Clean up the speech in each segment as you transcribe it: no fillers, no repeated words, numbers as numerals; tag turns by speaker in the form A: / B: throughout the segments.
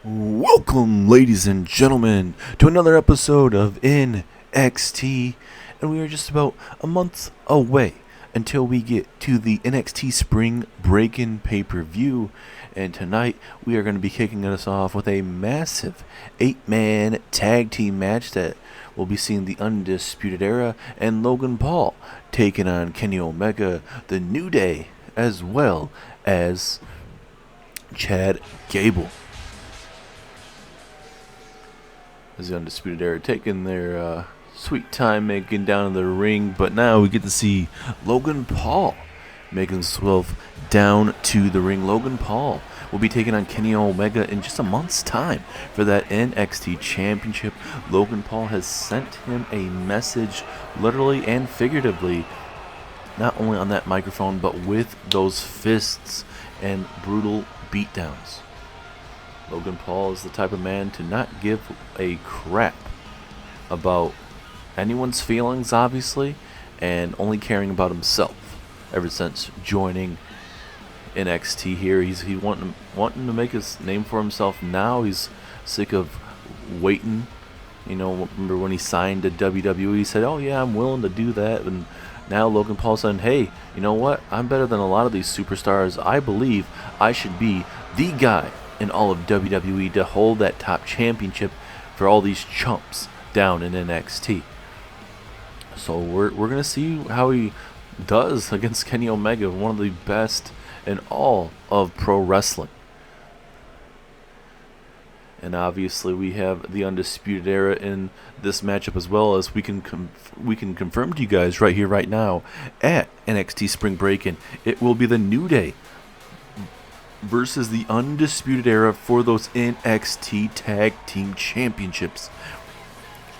A: Welcome, ladies and gentlemen, to another episode of NXT, and we are just about a month away until we get to the NXT Spring Breakin pay-per-view, and tonight we are going to be kicking us off with a massive 8-man tag team match that will be seeing the Undisputed Era and Logan Paul taking on Kenny Omega, the New Day, as well as Chad Gable. As the Undisputed Era taking their sweet time making down in the ring, but now we get to see Logan Paul making himself down to the ring. Logan Paul will be taking on Kenny Omega in just a month's time for that NXT Championship. Logan Paul has sent him a message, literally and figuratively, not only on that microphone, but with those fists and brutal beatdowns. Logan Paul is the type of man to not give a crap about anyone's feelings, obviously, and only caring about himself. Ever since joining NXT here, he's wanting to make his name for himself. Now he's sick of waiting. You know, remember when he signed to WWE, he said, "Oh yeah, I'm willing to do that." And now Logan Paul saying, "Hey, you know what? I'm better than a lot of these superstars. I believe I should be the guy in all of WWE to hold that top championship for all these chumps down in NXT." So we're gonna see how he does against Kenny Omega, one of the best in all of pro wrestling. And obviously we have the Undisputed Era in this matchup, as well as we can confirm to you guys right here, right now, at NXT Spring Breakin. It will be the New Day versus the Undisputed Era for those NXT Tag Team Championships.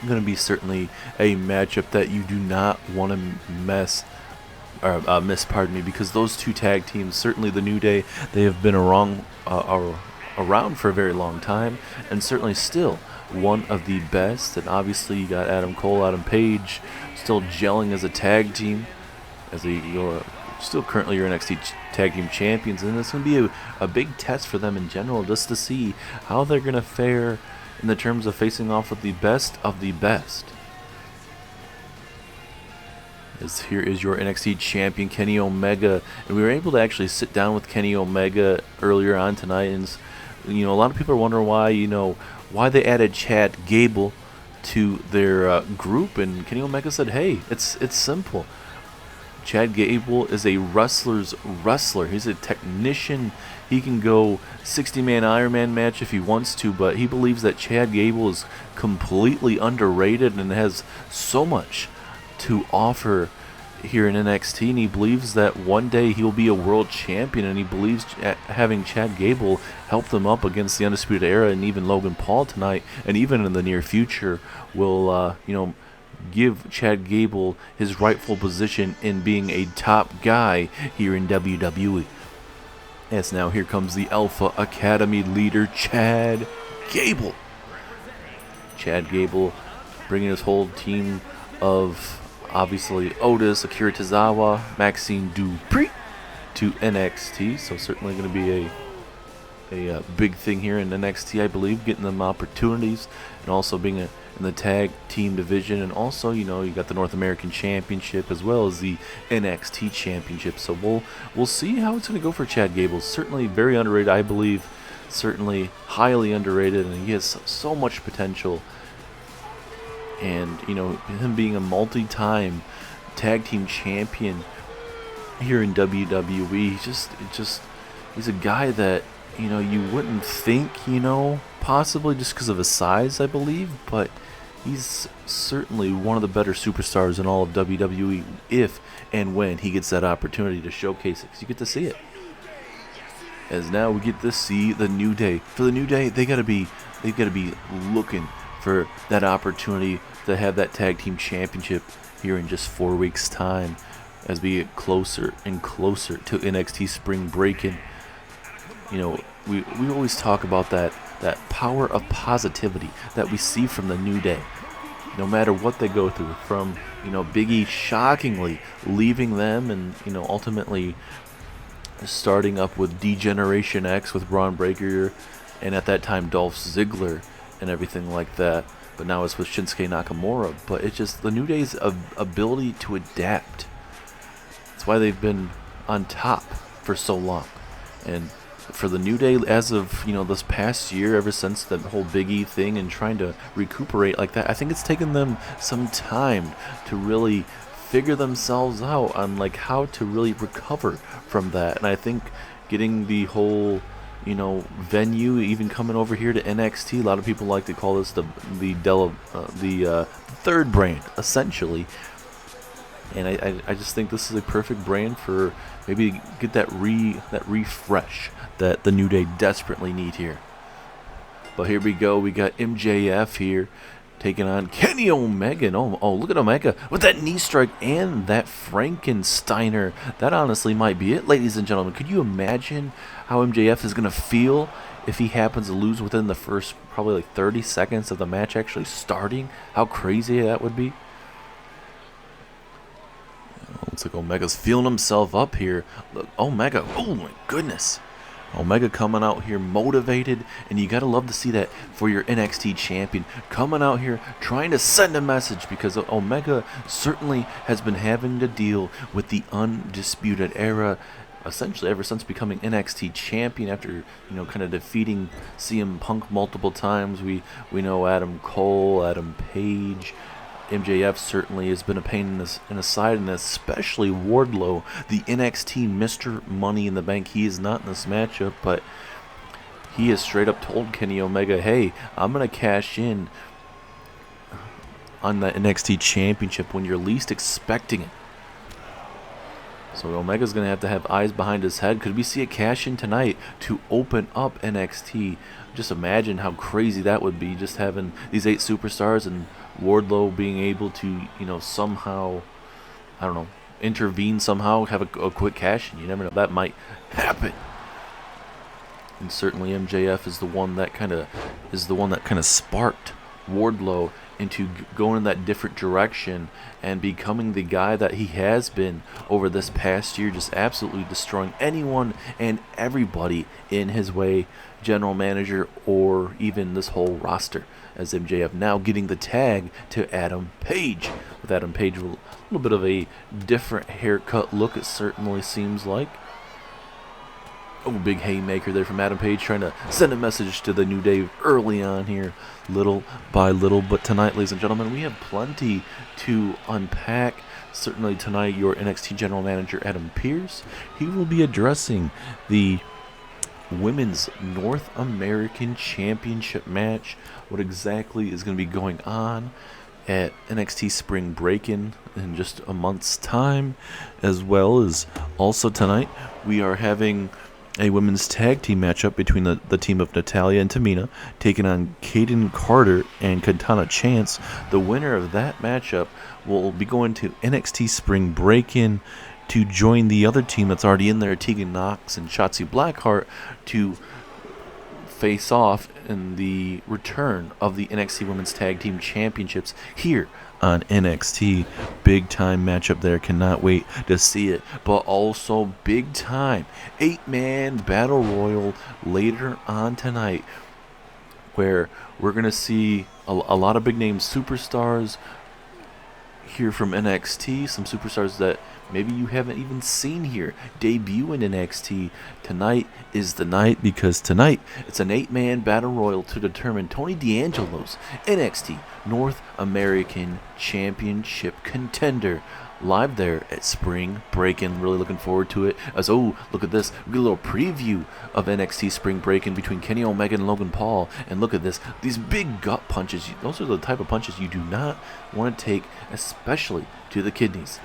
A: Going to be certainly a matchup that you do not want to miss, because those two tag teams, certainly the New Day, they have been around for a very long time, and certainly still one of the best. And obviously you got Adam Cole, Adam Page, still gelling as a tag team, as still currently your NXT Tag Team Champions, and it's going to be a big test for them in general, just to see how they're going to fare in the terms of facing off with the best of the best. As here is your NXT Champion, Kenny Omega, and we were able to actually sit down with Kenny Omega earlier on tonight, and a lot of people are wondering why they added Chad Gable to their group, and Kenny Omega said, "Hey, it's simple. Chad Gable is a wrestler's wrestler. He's a technician. He can go 60-man Iron Man match if he wants to, but he believes that Chad Gable is completely underrated and has so much to offer here in NXT, and he believes that one day he'll be a world champion, and he believes having Chad Gable help them up against the Undisputed Era and even Logan Paul tonight, and even in the near future, will give Chad Gable his rightful position in being a top guy here in WWE." Yes, now here comes the Alpha Academy leader, Chad Gable. Chad Gable bringing his whole team of, obviously, Otis, Akira Tozawa, Maxine Dupree to NXT. So certainly going to be a big thing here in NXT, I believe, getting them opportunities, and also being in the tag team division, and also you got the North American Championship as well as the NXT Championship. So we'll see how it's going to go for Chad Gable. Certainly very underrated, I believe. Certainly highly underrated, and he has so much potential. And him being a multi-time tag team champion here in WWE, he's a guy that you wouldn't think, possibly just because of his size, I believe, but he's certainly one of the better superstars in all of WWE if and when he gets that opportunity to showcase it, because you get to see it. As now we get to see the New Day. For the New Day, they've got to be looking for that opportunity to have that tag team championship here in just 4 weeks' time, as we get closer and closer to NXT Spring Breakin. We always talk about that power of positivity that we see from the New Day. No matter what they go through, from Big E shockingly leaving them, and ultimately starting up with D-Generation X with Braun Breaker, and at that time Dolph Ziggler and everything like that. But now it's with Shinsuke Nakamura. But it's just the New Day's ability to adapt. That's why they've been on top for so long. And for the New Day, as of this past year, ever since the whole Big E thing and trying to recuperate like that, I think it's taken them some time to really figure themselves out on like how to really recover from that. And I think getting the whole venue, even coming over here to NXT, a lot of people like to call this the third brand essentially. And I just think this is a perfect brand for maybe get that refresh that the New Day desperately need here. But here we go. We got MJF here taking on Kenny Omega. Oh, look at Omega with that knee strike and that Frankensteiner. That honestly might be it, ladies and gentlemen. Could you imagine how MJF is going to feel if he happens to lose within the first probably like 30 seconds of the match actually starting? How crazy that would be. Looks like Omega's feeling himself up here. Look, Omega. Oh my goodness. Omega coming out here motivated, and you gotta love to see that for your NXT champion coming out here trying to send a message, because Omega certainly has been having to deal with the Undisputed Era essentially ever since becoming NXT champion after kind of defeating CM Punk multiple times. We know Adam Cole, Adam Page. MJF certainly has been a pain in the side, and especially Wardlow, the NXT Mr. Money in the Bank. He is not in this matchup, but he has straight up told Kenny Omega, hey, I'm going to cash in on the NXT Championship when you're least expecting it. So Omega's going to have eyes behind his head. Could we see a cash in tonight to open up NXT? Just imagine how crazy that would be, just having these 8 superstars and Wardlow being able to, somehow, intervene somehow, have a quick cash in. You never know, that might happen. And certainly MJF is the one that kind of sparked Wardlow into going in that different direction and becoming the guy that he has been over this past year, just absolutely destroying anyone and everybody in his way, general manager or even this whole roster, as MJF now getting the tag to Adam Page. With Adam Page with a little bit of a different haircut look, it certainly seems like. Oh, big haymaker there from Adam Page, trying to send a message to the New Day early on here, little by little. But tonight, ladies and gentlemen, we have plenty to unpack. Certainly tonight, your NXT General Manager, Adam Pearce, he will be addressing the Women's North American Championship match. What exactly is going to be going on at NXT Spring Breakin in just a month's time, as well as also tonight we are having a women's tag team matchup between the team of Natalya and Tamina taking on Kayden Carter and Katana Chance. The winner of that matchup will be going to NXT Spring Breakin to join the other team that's already in there, Tegan Knox and Shotzi Blackheart, to face off in the return of the NXT Women's Tag Team Championships here on NXT. Big time matchup there. Cannot wait to see it. But also big time 8-man battle royal later on tonight, where we're going to see a lot of big name superstars here from NXT. Some superstars that maybe you haven't even seen here debut in NXT. Tonight is the night, because tonight it's an 8-man battle royal to determine Tony D'Angelo's NXT North American Championship contender. Live there at Spring Breakin. Really looking forward to it. As look at this. We get a little preview of NXT Spring Breakin between Kenny Omega and Logan Paul. And look at this. These big gut punches. Those are the type of punches you do not want to take, especially to the kidneys.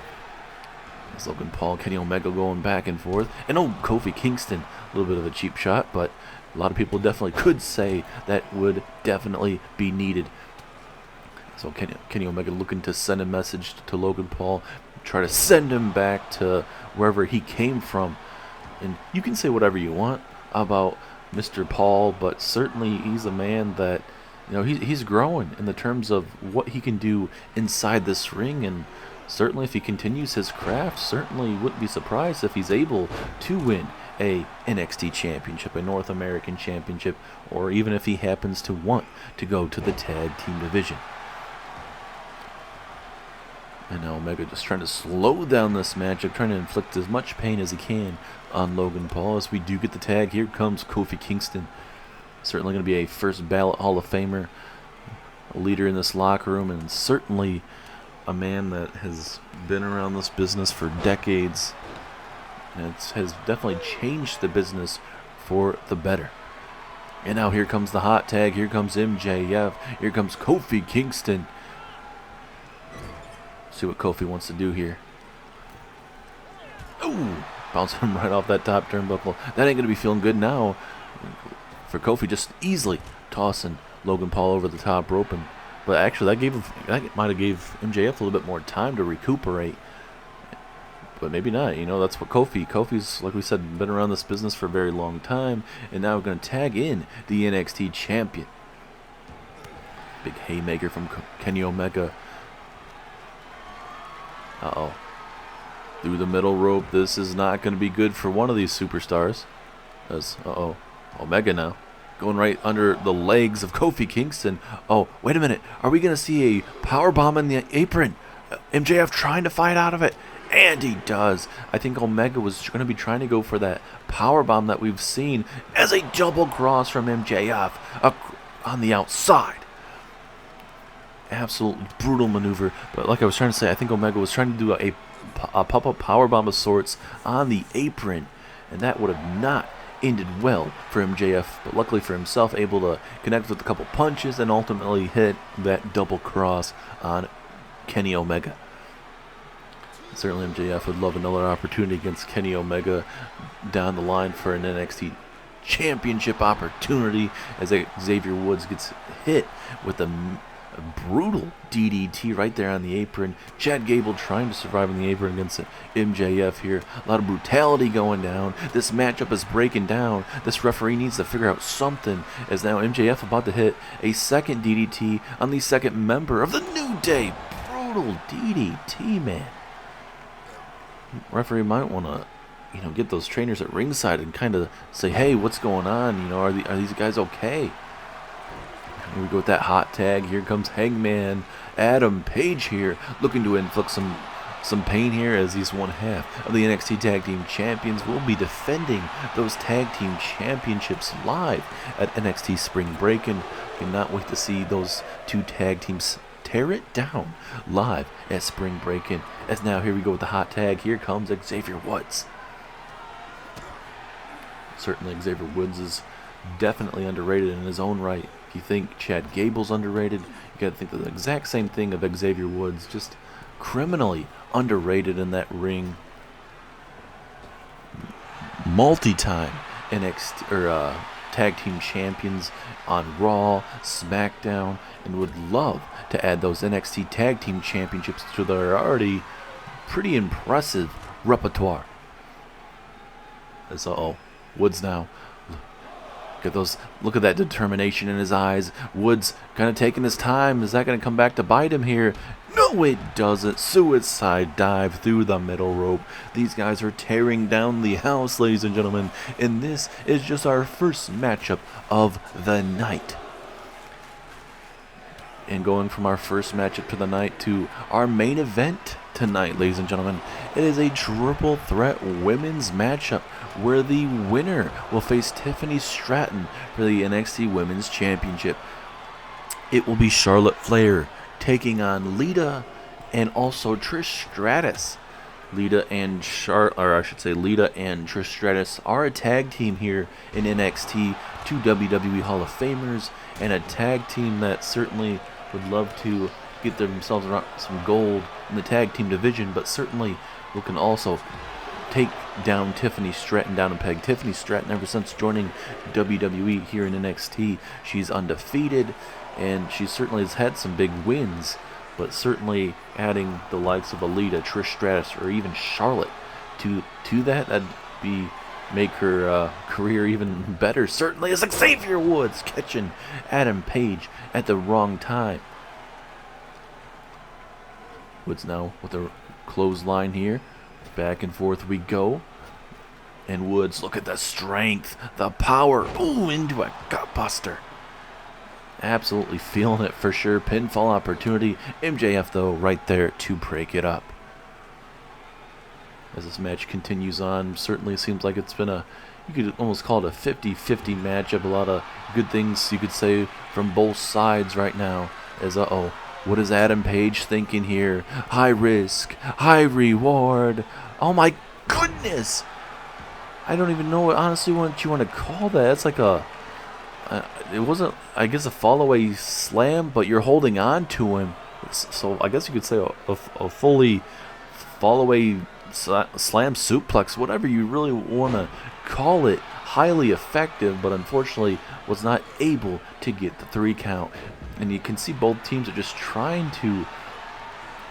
A: As Logan Paul, Kenny Omega going back and forth. And Kofi Kingston, a little bit of a cheap shot, but a lot of people definitely could say that would definitely be needed. So Kenny Omega looking to send a message to Logan Paul, try to send him back to wherever he came from. And you can say whatever you want about Mr. Paul, but certainly he's a man that, he's growing in the terms of what he can do inside this ring. And certainly if he continues his craft, certainly wouldn't be surprised if he's able to win a NXT championship, a North American championship, or even if he happens to want to go to the tag team division. And now Omega just trying to slow down this matchup, trying to inflict as much pain as he can on Logan Paul. As we do get the tag, here comes Kofi Kingston. Certainly going to be a first ballot Hall of Famer, a leader in this locker room, and certainly a man that has been around this business for decades. And it has definitely changed the business for the better. And now here comes the hot tag. Here comes MJF. Here comes Kofi Kingston. See what Kofi wants to do here. Ooh! Bouncing him right off that top turnbuckle. That ain't going to be feeling good now for Kofi, just easily tossing Logan Paul over the top rope. But actually, that might have gave MJF a little bit more time to recuperate. But maybe not. You know, that's what Kofi's, like we said, been around this business for a very long time. And now we're going to tag in the NXT champion. Big haymaker from Kenny Omega. Uh-oh. Through the middle rope. This is not going to be good for one of these superstars. Uh-oh. Omega now. Going right under the legs of Kofi Kingston. Oh, wait a minute. Are we going to see a powerbomb in the apron? MJF trying to fight out of it. And he does. I think Omega was going to be trying to go for that powerbomb that we've seen as a double cross from MJF on the outside. Absolutely brutal maneuver. But like I was trying to say, I think Omega was trying to do a pop-up powerbomb of sorts on the apron. And that would have not ended well for MJF. But luckily for himself, able to connect with a couple punches and ultimately hit that double cross on Kenny Omega. Certainly MJF would love another opportunity against Kenny Omega down the line for an NXT championship opportunity, as Xavier Woods gets hit with a brutal DDT right there on the apron. Chad Gable trying to survive on the apron against MJF here. A lot of brutality going down. This matchup is breaking down. This referee needs to figure out something, as now MJF about to hit a second DDT on the second member of the New Day. Brutal DDT, man. Referee might want to, get those trainers at ringside and kind of say, hey, what's going on? Are these guys okay? Here we go with that hot tag. Here comes Hangman Adam Page here, looking to inflict some pain here, as he's one half of the NXT Tag Team Champions will be defending those Tag Team Championships live at NXT Spring Breakin. Cannot wait to see those two tag teams tear it down live at Spring Breakin. As now here we go with the hot tag. Here comes Xavier Woods. Certainly Xavier Woods is definitely underrated in his own right. If you think Chad Gable's underrated, you gotta think the exact same thing of Xavier Woods. Just criminally underrated in that ring. Multi-time NXT or tag team champions on Raw, SmackDown, and would love to add those NXT tag team championships to their already pretty impressive repertoire. As Woods now. Look at that determination in his eyes. Woods kind of taking his time. Is that going to come back to bite him here? No, it doesn't. Suicide dive through the middle rope. These guys are tearing down the house, ladies and gentlemen. And this is just our first matchup of the night. And going from our first matchup to the night to our main event tonight, ladies and gentlemen, it is a triple threat women's matchup where the winner will face Tiffany Stratton for the NXT Women's Championship. It will be Charlotte Flair taking on Lita and also Trish Stratus. Lita and Trish Stratus are a tag team here in NXT, two WWE Hall of Famers, and a tag team that certainly would love to get themselves some gold in the tag team division, but certainly looking also take down Tiffany Stratton down and peg. Tiffany Stratton, ever since joining WWE here in NXT, she's undefeated, and she certainly has had some big wins, but certainly adding the likes of Lita, Trish Stratus, or even Charlotte to that'd make her career even better. Certainly as Xavier Woods catching Adam Page at the wrong time. Woods now with a clothesline here. Back and forth we go. And Woods, look at the strength, the power. Ooh, into a gutbuster. Absolutely feeling it for sure. Pinfall opportunity. MJF, though, right there to break it up. As this match continues on, certainly seems like it's been you could almost call it a 50-50 matchup. A lot of good things you could say from both sides right now. As, what is Adam Page thinking here? High risk, high reward. Oh my goodness! I don't even know honestly what you want to call that. It's like it wasn't, I guess, a fall-away slam, but you're holding on to him. So I guess you could say a fully fall-away slam suplex, whatever you really want to call it. Highly effective, but unfortunately was not able to get the 3 count. And you can see both teams are just trying to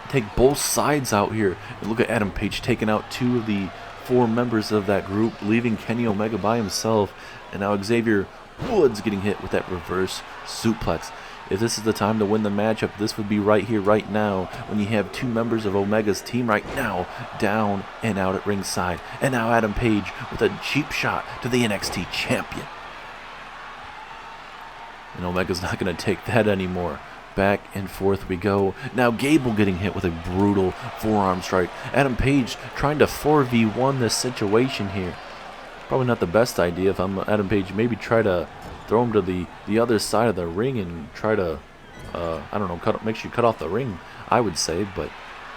A: take both sides out here. And look at Adam Page taking out 2 of the 4 members of that group, leaving Kenny Omega by himself. And now Xavier Woods getting hit with that reverse suplex. If this is the time to win the matchup, this would be right here, right now, when you have 2 members of Omega's team right now down and out at ringside. And now Adam Page with a cheap shot to the NXT champion. And Omega's not going to take that anymore. Back and forth we go. Now Gable getting hit with a brutal forearm strike. Adam Page trying to 4v1 this situation here. Probably not the best idea if I'm Adam Page. Maybe try to throw him to the other side of the ring and try to, I don't know, make sure you cut off the ring, I would say. But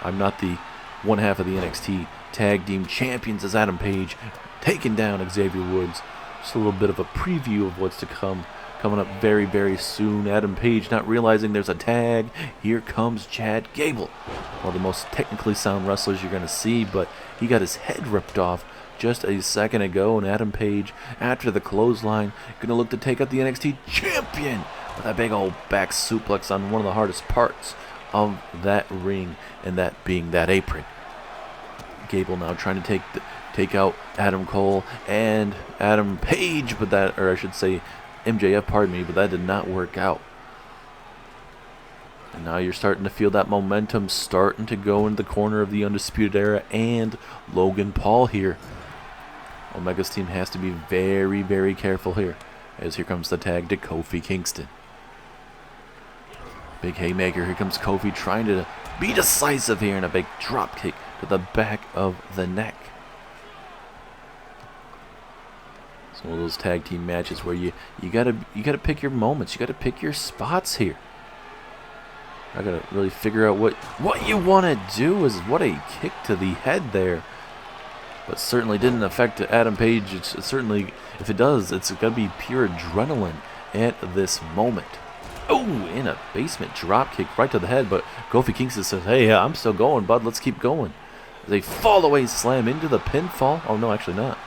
A: I'm not the one half of the NXT Tag Team Champions as Adam Page taking down Xavier Woods. Just a little bit of a preview of what's to come. Coming up very, very soon. Adam Page not realizing there's a tag. Here comes Chad Gable. One of the most technically sound wrestlers you're going to see, but he got his head ripped off just a second ago. And Adam Page, after the clothesline, going to look to take out the NXT champion with that big old back suplex on one of the hardest parts of that ring, and that being that apron. Gable now trying to take out Adam Cole and Adam Page, but that, or I should say MJF, pardon me, but that did not work out. And now you're starting to feel that momentum starting to go into the corner of the Undisputed Era and Logan Paul here. Omega's team has to be very, very careful here, as here comes the tag to Kofi Kingston. Big haymaker. Here comes Kofi trying to be decisive here, and a big drop kick to the back of the neck. It's one of those tag team matches where you gotta pick your moments. You gotta pick your spots here. I gotta really figure out what you want to do. Is what a kick to the head there, but certainly didn't affect Adam Page. It's certainly, if it does, it's gotta be pure adrenaline at this moment. Oh, in a basement drop kick right to the head, but Kofi Kingston says, "Hey, I'm still going, bud. Let's keep going." They fall away slam into the pinfall. Oh no, actually not.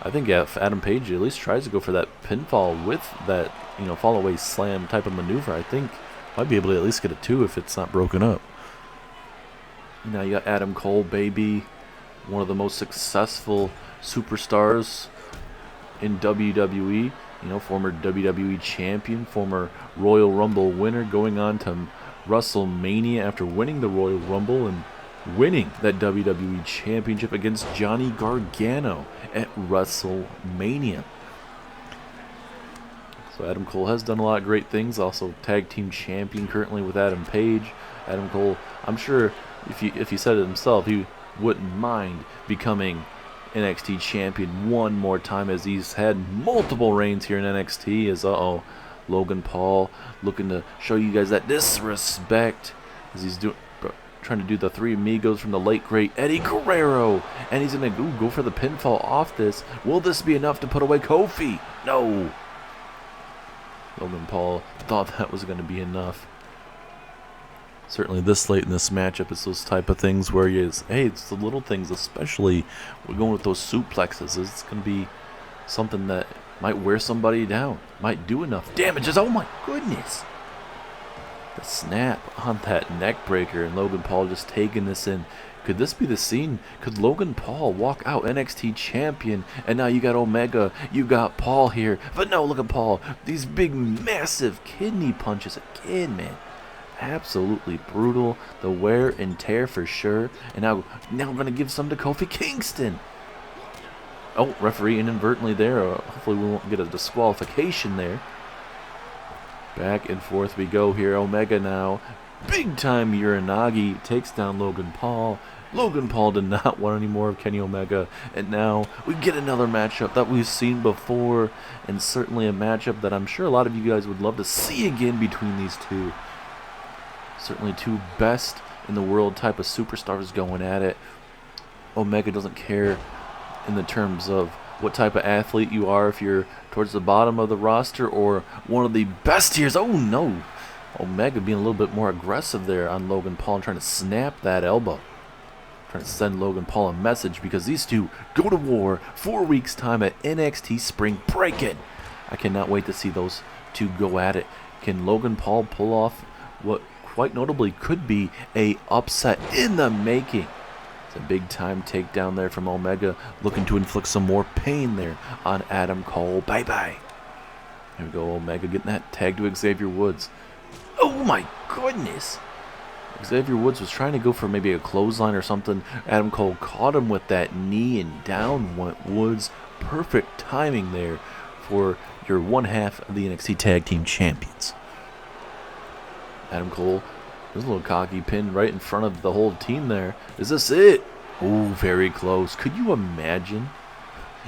A: I think if Adam Page at least tries to go for that pinfall with that, fall away slam type of maneuver, I think might be able to at least get a 2 if it's not broken up. Now you got Adam Cole, baby, one of the most successful superstars in WWE. Former WWE champion, former Royal Rumble winner, going on to WrestleMania after winning the Royal Rumble and winning that WWE Championship against Johnny Gargano at WrestleMania. So Adam Cole has done a lot of great things. Also tag team champion currently with Adam Page. Adam Cole, I'm sure if he said it himself, he wouldn't mind becoming NXT champion one more time, as he's had multiple reigns here in NXT. As Logan Paul looking to show you guys that disrespect as he's trying to do the Three Amigos from the late great Eddie Guerrero, and he's gonna go for the pinfall off this. Will this be enough to put away Kofi? No. Logan Paul thought that was going to be enough. Certainly this late in this matchup, it's those type of things where it's the little things, especially we're going with those suplexes. It's going to be something that might wear somebody down, might do enough damage. Oh my goodness. The snap on that neck breaker, and Logan Paul just taking this in. Could this be the scene? Could Logan Paul walk out NXT champion, and now you got Omega, you got Paul here, but no, look at Paul. These big, massive kidney punches again, man. Absolutely brutal. The wear and tear for sure. And now we're going to give some to Kofi Kingston. Oh, referee inadvertently there. Hopefully we won't get a disqualification there. Back and forth we go here. Omega now. Big time Uranagi takes down Logan Paul. Logan Paul did not want any more of Kenny Omega. And now we get another matchup that we've seen before. And certainly a matchup that I'm sure a lot of you guys would love to see again between these two. Certainly two best in the world type of superstars going at it. Omega doesn't care in the terms of what type of athlete you are, if you're towards the bottom of the roster or one of the best tiers. Oh no, Omega being a little bit more aggressive there on Logan Paul and trying to snap that elbow, trying to send Logan Paul a message, because these two go to war 4 weeks time at NXT Spring Breakin. I cannot wait to see those two go at it. Can Logan Paul pull off what quite notably could be a upset in the making? A big time takedown there from Omega, looking to inflict some more pain there on Adam Cole. Bye-bye. Here we go, Omega getting that tag to Xavier Woods. Oh my goodness. Xavier Woods was trying to go for maybe a clothesline or something. Adam Cole caught him with that knee and down went Woods. Perfect timing there for your one half of the NXT Tag Team Champions. Adam Cole, there's a little cocky pin right in front of the whole team there. Is this it? Oh, very close. Could you imagine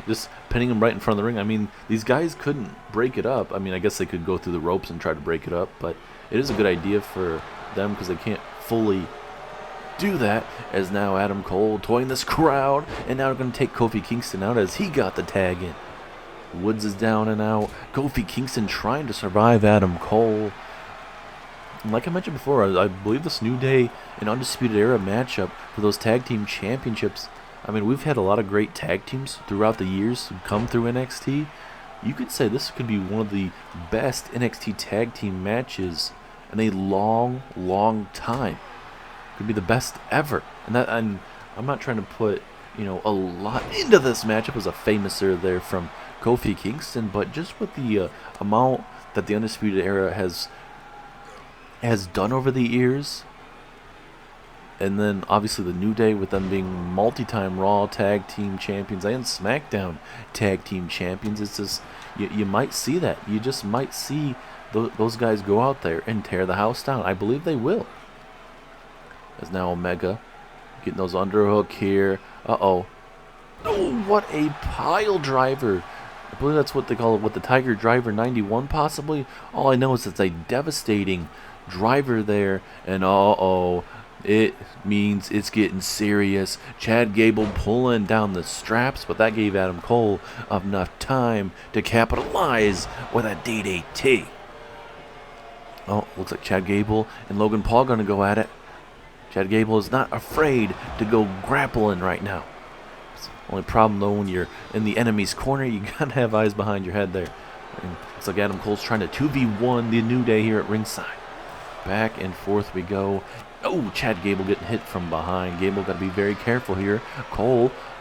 A: just pinning him right in front of the ring? I mean, these guys couldn't break it up. I mean, I guess they could go through the ropes and try to break it up, but it is a good idea for them because they can't fully do that, as now Adam Cole toying this crowd, and now they're going to take Kofi Kingston out as he got the tag in. Woods is down and out. Kofi Kingston trying to survive Adam Cole. Like I mentioned before, I believe this New Day and Undisputed Era matchup for those tag team championships. I mean, we've had a lot of great tag teams throughout the years come through NXT. You could say this could be one of the best NXT tag team matches in a long, long time. Could be the best ever. And I'm not trying to put, a lot into this matchup as a famouser there from Kofi Kingston, but just with the amount that the Undisputed Era has done over the years, and then obviously the New Day with them being multi-time Raw Tag Team Champions and SmackDown Tag Team Champions. It's just, you might see that. You just might see those guys go out there and tear the house down. I believe they will. As now Omega getting those underhook here. Uh-oh. Oh, what a pile driver. I believe that's what they call it, with the Tiger Driver 91 possibly. All I know is it's a devastating driver there, and it means it's getting serious. Chad Gable pulling down the straps, but that gave Adam Cole enough time to capitalize with a DDT. Oh, looks like Chad Gable and Logan Paul going to go at it. Chad Gable is not afraid to go grappling right now. Only problem though, when you're in the enemy's corner, you gotta have eyes behind your head there. And looks like Adam Cole's trying to 2v1 the New Day here at ringside. Back and forth we go. Oh, Chad Gable getting hit from behind. Gable got to be very careful here.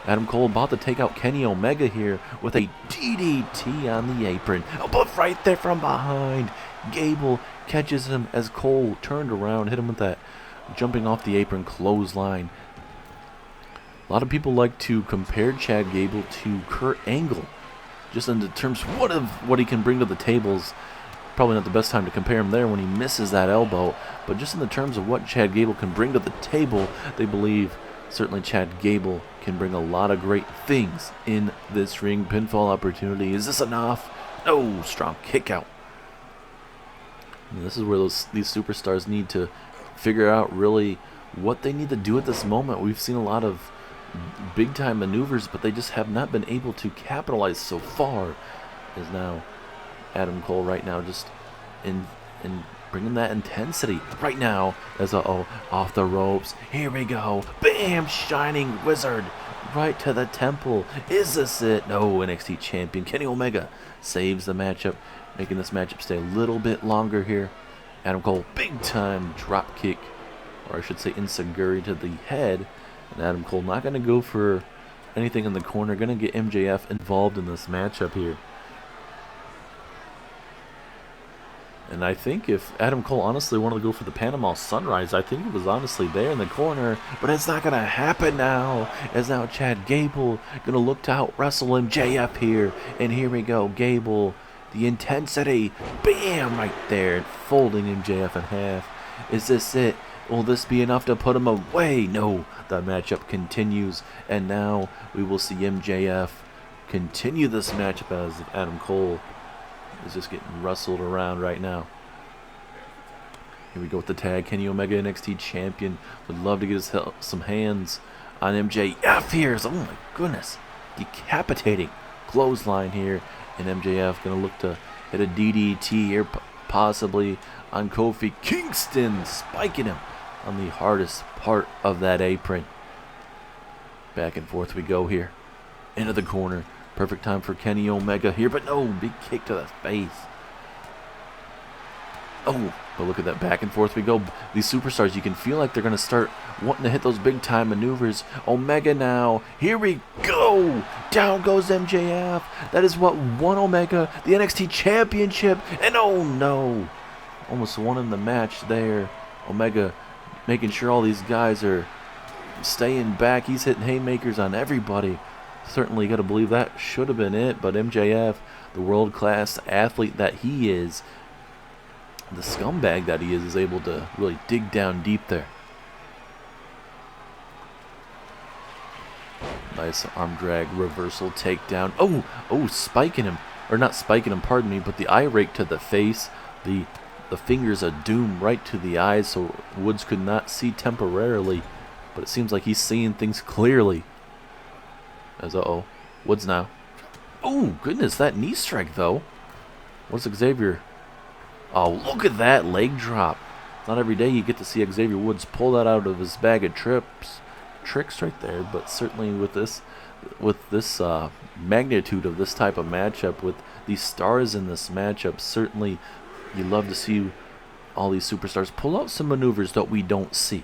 A: Adam Cole about to take out Kenny Omega here with a DDT on the apron. Oh, but right there from behind, Gable catches him as Cole turned around, hit him with that jumping off the apron clothesline. A lot of people like to compare Chad Gable to Kurt Angle, just in the terms of what he can bring to the tables. Probably not the best time to compare him there when he misses that elbow, but just in the terms of what Chad Gable can bring to the table, they believe certainly Chad Gable can bring a lot of great things in this ring pinfall opportunity. Is this enough? Oh, strong kick out. And this is where these superstars need to figure out really what they need to do at this moment. We've seen a lot of big time maneuvers, but they just have not been able to capitalize so far. Is now Adam Cole right now just in bringing that intensity right now as off the ropes. Here we go. Bam! Shining Wizard right to the temple. Is this it? No. NXT champion Kenny Omega saves the matchup, making this matchup stay a little bit longer here. Adam Cole, big time drop kick, or I should say enziguri to the head. And Adam Cole not going to go for anything in the corner. Going to get MJF involved in this matchup here. And I think if Adam Cole honestly wanted to go for the Panama Sunrise, I think it was honestly there in the corner. But it's not going to happen now. As now Chad Gable going to look to out-wrestle MJF here. And here we go. Gable, the intensity. Bam! Right there. Folding MJF in half. Is this it? Will this be enough to put him away? No. The matchup continues. And now we will see MJF continue this matchup as Adam Cole is just getting wrestled around right now. Here we go with the tag. Kenny Omega, NXT champion, would love to get his some hands on MJF here. Oh my goodness. Decapitating clothesline here. And MJF going to look to hit a DDT here, possibly on Kofi Kingston, spiking him on the hardest part of that apron. Back and forth we go here. Into the corner. Perfect time for Kenny Omega here, but no, big kick to the face. Oh, but look at that, back and forth we go. These superstars, you can feel like they're going to start wanting to hit those big time maneuvers. Omega now, here we go. Down goes MJF. That is what won Omega the NXT Championship. And oh no, almost won in the match there. Omega making sure all these guys are staying back. He's hitting haymakers on everybody. Certainly got to believe that should have been it, but MJF, the world-class athlete that he is, the scumbag that he is able to really dig down deep there. Nice arm drag, reversal, takedown. Oh, spiking him. Or not spiking him, pardon me, but the eye rake to the face. The fingers of doom right to the eyes, so Woods could not see temporarily. But it seems like he's seeing things clearly. As Woods now. Oh, goodness, that knee strike, though. What's Xavier? Oh, look at that leg drop. Not every day you get to see Xavier Woods pull that out of his bag of tricks right there, but certainly with this magnitude of this type of matchup, with these stars in this matchup, certainly you love to see all these superstars pull out some maneuvers that we don't see.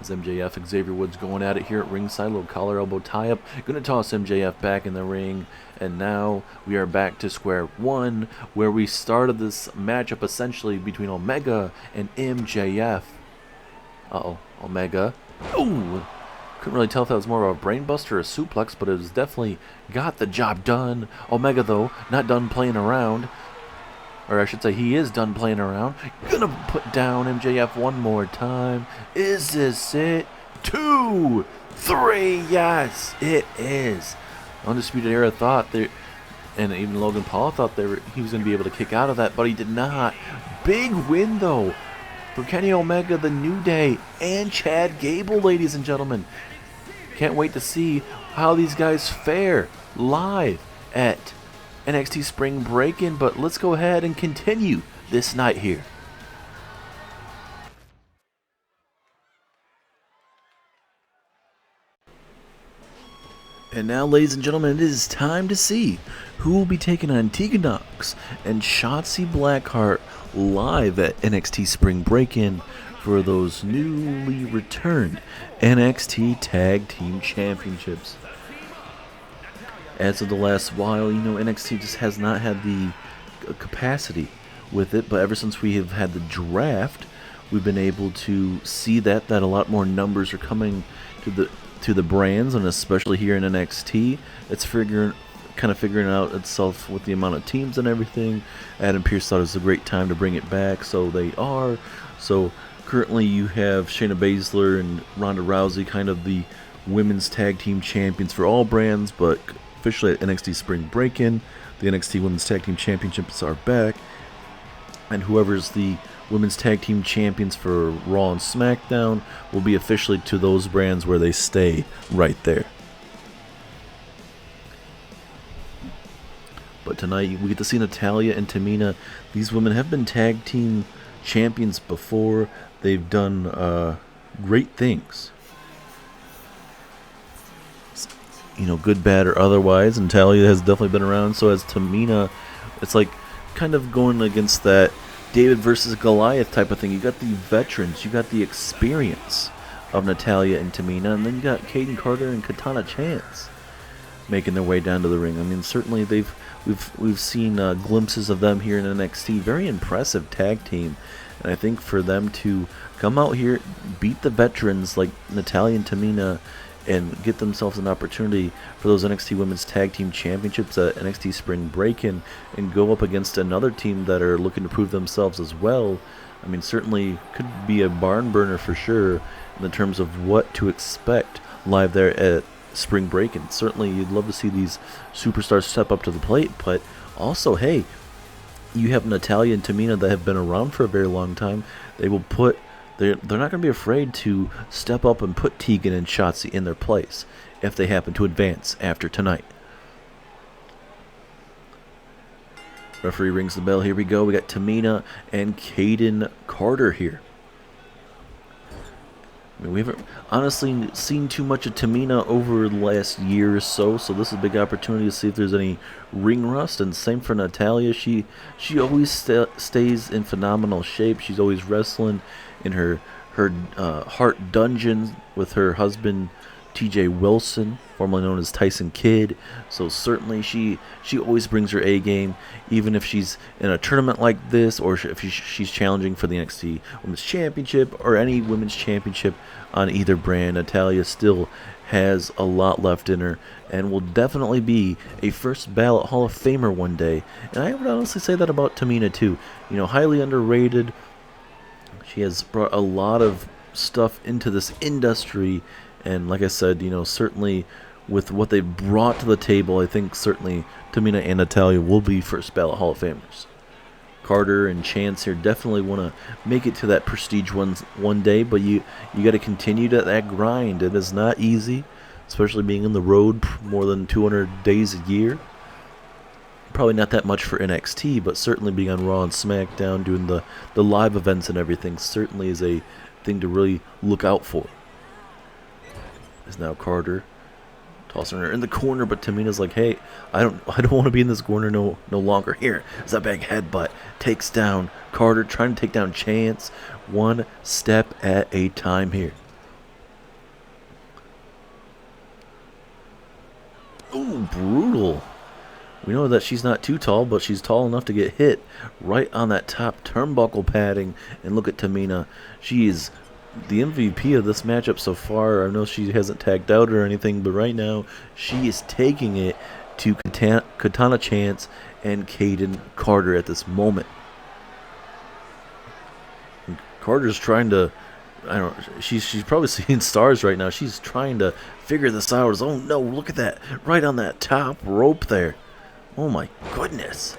A: As MJF, Xavier Woods going at it here at ringside. Little collar elbow tie up. Going to toss MJF back in the ring. And now we are back to square one, where we started this matchup essentially between Omega and MJF. Omega. Oh! Couldn't really tell if that was more of a brain buster or a suplex, but it was definitely got the job done. Omega, though, not done playing around. Or I should say, he is done playing around. Gonna put down MJF one more time. Is this it? 2, 3, yes, it is. Undisputed Era thought there, and even Logan Paul thought he was going to be able to kick out of that, but he did not. Big win, though, for Kenny Omega, the New Day, and Chad Gable, ladies and gentlemen. Can't wait to see how these guys fare live at NXT Spring Breakin, but let's go ahead and continue this night here. And now, ladies and gentlemen, it is time to see who will be taking on Tegan and Shotzi Blackheart live at NXT Spring Breakin for those newly returned NXT Tag Team Championships. As of the last while, NXT just has not had the capacity with it, but ever since we have had the draft, we've been able to see that a lot more numbers are coming to the brands, and especially here in NXT, it's kind of figuring out itself with the amount of teams and everything. Adam Pearce thought it was a great time to bring it back, so they are. So currently you have Shayna Baszler and Ronda Rousey, kind of the women's tag team champions for all brands, but officially at NXT Spring Breakin, the NXT Women's Tag Team Championships are back, and whoever's the Women's Tag Team Champions for Raw and SmackDown will be officially to those brands where they stay right there. But tonight we get to see Natalya and Tamina. These women have been tag team champions before. They've done great things. Good, bad, or otherwise. And Natalya has definitely been around, so has Tamina. It's like kind of going against that David versus Goliath type of thing. You got the veterans, you got the experience of Natalya and Tamina, and then you got Kayden Carter and Katana Chance making their way down to the ring. I mean, certainly they've we've seen glimpses of them here in NXT. Very impressive tag team, and I think for them to come out here, beat the veterans like Natalya and Tamina, and get themselves an opportunity for those NXT Women's Tag Team Championships at NXT Spring Breakin, and go up against another team that are looking to prove themselves as well. I mean, certainly could be a barn burner for sure in terms of what to expect live there at Spring Breakin. Certainly, you'd love to see these superstars step up to the plate, but also, hey, you have Natalya and Tamina that have been around for a very long time. They will put they're not going to be afraid to step up and put Tegan and Shotzi in their place if they happen to advance after tonight. Referee rings the bell. Here we go. We got Tamina and Kayden Carter here. I mean, we haven't honestly seen too much of Tamina over the last year or so, so this is a big opportunity to see if there's any ring rust. And same for Natalya. She always stays in phenomenal shape. She's always wrestling in her heart dungeon with her husband TJ Wilson, formerly known as Tyson Kidd. So certainly she always brings her A game, even if she's in a tournament like this, or if she's challenging for the NXT Women's Championship or any Women's Championship on either brand. Natalya still has a lot left in her and will definitely be a first ballot Hall of Famer one day. And I would honestly say that about Tamina too. You know, highly underrated. She has brought a lot of stuff into this industry. And like I said, you know, certainly with what they brought to the table, I think certainly Tamina and Natalya will be first ballot Hall of Famers. Carter and Chance here definitely want to make it to that prestige one day, but you got to continue that grind. It is not easy, especially being on the road more than 200 days a year. Probably not that much for NXT, but certainly being on Raw and SmackDown, doing the live events and everything, certainly is a thing to really look out for. Is now Carter tossing her in the corner, but Tamina's like, hey, I don't want to be in this corner no longer. Here is that big headbutt. Takes down Carter, trying to take down Chance, one step at a time here. Ooh, brutal. We know that she's not too tall, but she's tall enough to get hit right on that top turnbuckle padding. And look at Tamina. She is the MVP of this matchup so far. I know she hasn't tagged out or anything, but right now she is taking it to Katana Chance and Kayden Carter at this moment. And Carter's trying to, I don't know, she's probably seeing stars right now. She's trying to figure this out. Oh no, look at that. Right on that top rope there. Oh my goodness.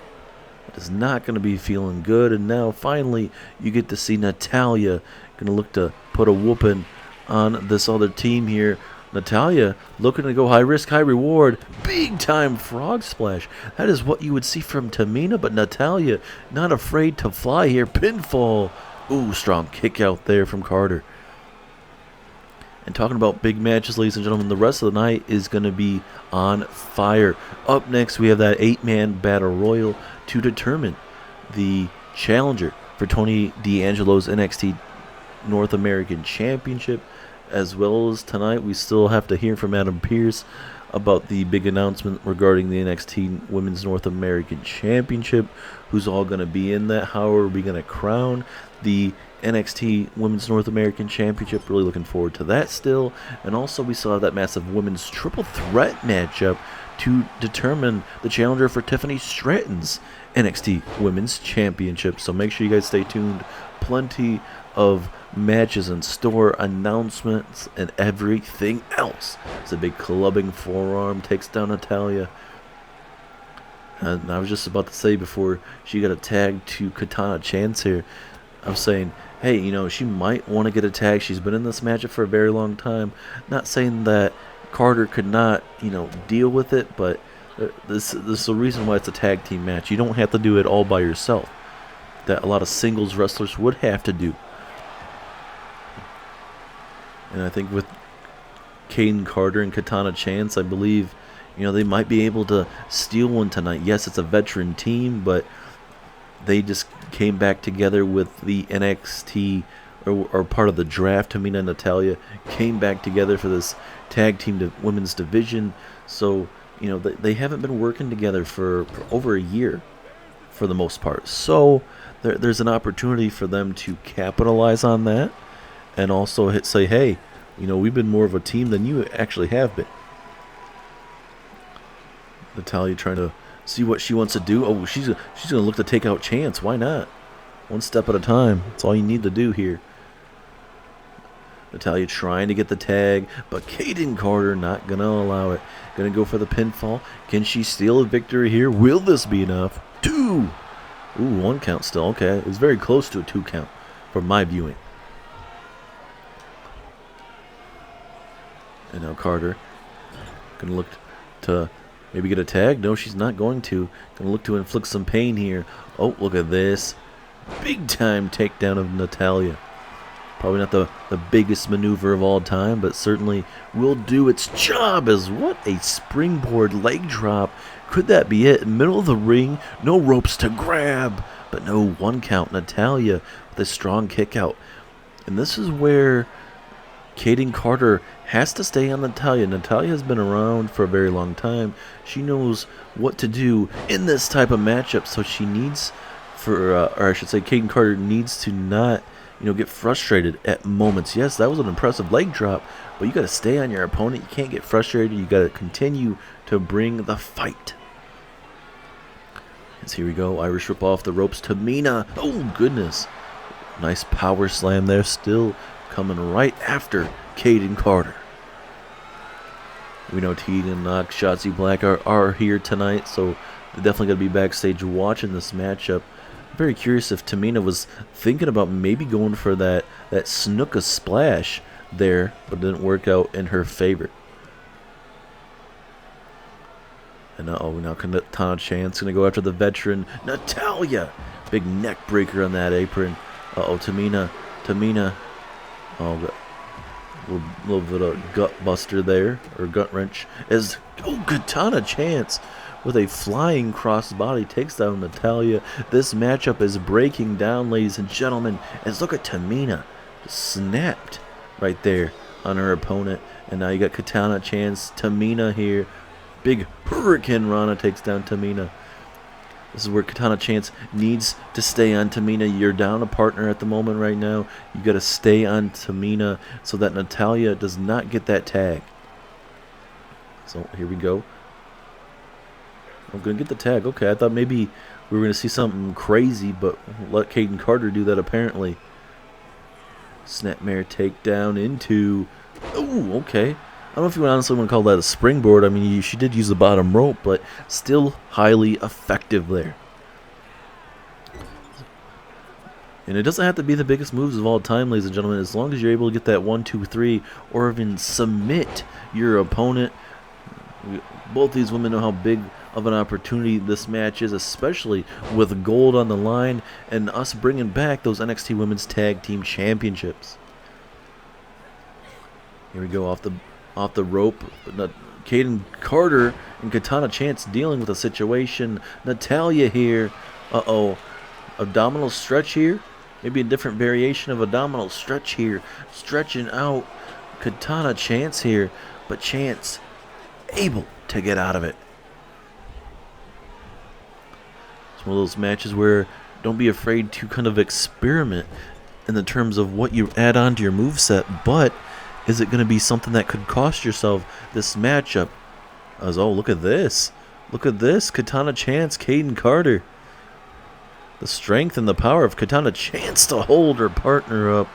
A: It is not going to be feeling good. And now finally you get to see Natalya going to look to put a whooping on this other team here. Natalya looking to go high risk, high reward. Big time frog splash. That is what you would see from Tamina, but Natalya not afraid to fly here. Pinfall. Ooh, strong kick out there from Carter. And talking about big matches, ladies and gentlemen, the rest of the night is going to be on fire. Up next, we have that 8-man battle royal to determine the challenger for Tony D'Angelo's NXT North American Championship. As well as tonight, we still have to hear from Adam Pearce about the big announcement regarding the NXT Women's North American Championship. Who's all going to be in that? How are we going to crown the NXT Women's North American Championship? Really looking forward to that still. And also we saw that massive women's triple threat matchup to determine the challenger for Tiffany Stratton's NXT Women's Championship. So make sure you guys stay tuned. Plenty of matches in store, announcements, and everything else. It's a big clubbing forearm, takes down Natalya. And I was just about to say before she got a tag to Katana Chance here, I was saying, hey, you know, she might want to get a tag. She's been in this matchup for a very long time. Not saying that Carter could not, you know, deal with it, but this is the reason why it's a tag team match. You don't have to do it all by yourself. That a lot of singles wrestlers would have to do. And I think with Kayden Carter and Katana Chance, I believe, you know, they might be able to steal one tonight. Yes, it's a veteran team, but they just came back together with the NXT or part of the draft. Tamina and Natalya came back together for this tag team women's division. So, they haven't been working together for over a year for the most part. So there's an opportunity for them to capitalize on that and also say, hey, we've been more of a team than you actually have been. Natalya trying to see what she wants to do. Oh, she's going to look to take out Chance. Why not? One step at a time. That's all you need to do here. Natalya trying to get the tag, but Kayden Carter not going to allow it. Going to go for the pinfall. Can she steal a victory here? Will this be enough? 2. Ooh, 1 count still. Okay, it was very close to a 2 count from my viewing. And now Carter going to look to maybe get a tag. No, she's not going to. Going to look to inflict some pain here. Oh, look at this. Big time takedown of Natalya. Probably not the biggest maneuver of all time, but certainly will do its job. As what a springboard leg drop. Could that be it? Middle of the ring, no ropes to grab, but no 1 count. Natalya with a strong kick out. And this is where Kayden Carter has to stay on Natalya. Natalya has been around for a very long time. She knows what to do in this type of matchup, so she needs or I should say Kayden Carter needs to not get frustrated at moments. Yes, that was an impressive leg drop, but you got to stay on your opponent. You can't get frustrated. You got to continue to bring the fight. As here we go, Irish rip off the ropes. Tamina, oh goodness, nice power slam there. Still coming right after Kayden Carter. We know Tegan and Shotzi Black are here tonight, so they're definitely going to be backstage watching this matchup. Very curious if Tamina was thinking about maybe going for that Snuka splash there, but it didn't work out in her favor. And now Katana Chance going to go after the veteran Natalya. Big neck breaker on that apron. Tamina. Oh, a little bit of gut buster there, or gut wrench. Katana Chance with a flying crossbody takes down Natalya. This matchup is breaking down, ladies and gentlemen. As look at Tamina, just snapped right there on her opponent. And now you got Katana Chance, Tamina here. Big Hurricane Rana takes down Tamina. This is where Katana Chance needs to stay on Tamina. You're down a partner at the moment right now. You got to stay on Tamina so that Natalya does not get that tag. So here we go. I'm going to get the tag. Okay, I thought maybe we were going to see something crazy, but let Kayden Carter do that apparently. Snapmare takedown into... Oh, okay. I don't know if you honestly want to call that a springboard. I mean, she did use the bottom rope, but still highly effective there. And it doesn't have to be the biggest moves of all time, ladies and gentlemen. As long as you're able to get that 1, 2, 3, or even submit your opponent. Both these women know how big of an opportunity this match is, especially with gold on the line and us bringing back those NXT Women's Tag Team Championships. Here we go off the rope. Kayden Carter and Katana Chance dealing with a situation. Natalya here. Abdominal stretch here. Maybe a different variation of abdominal stretch here. Stretching out Katana Chance here. But Chance able to get out of it. It's one of those matches where don't be afraid to kind of experiment in the terms of what you add on to your moveset, but is it going to be something that could cost yourself this matchup? Look at this. Look at this. Katana Chance, Kayden Carter. The strength and the power of Katana Chance to hold her partner up.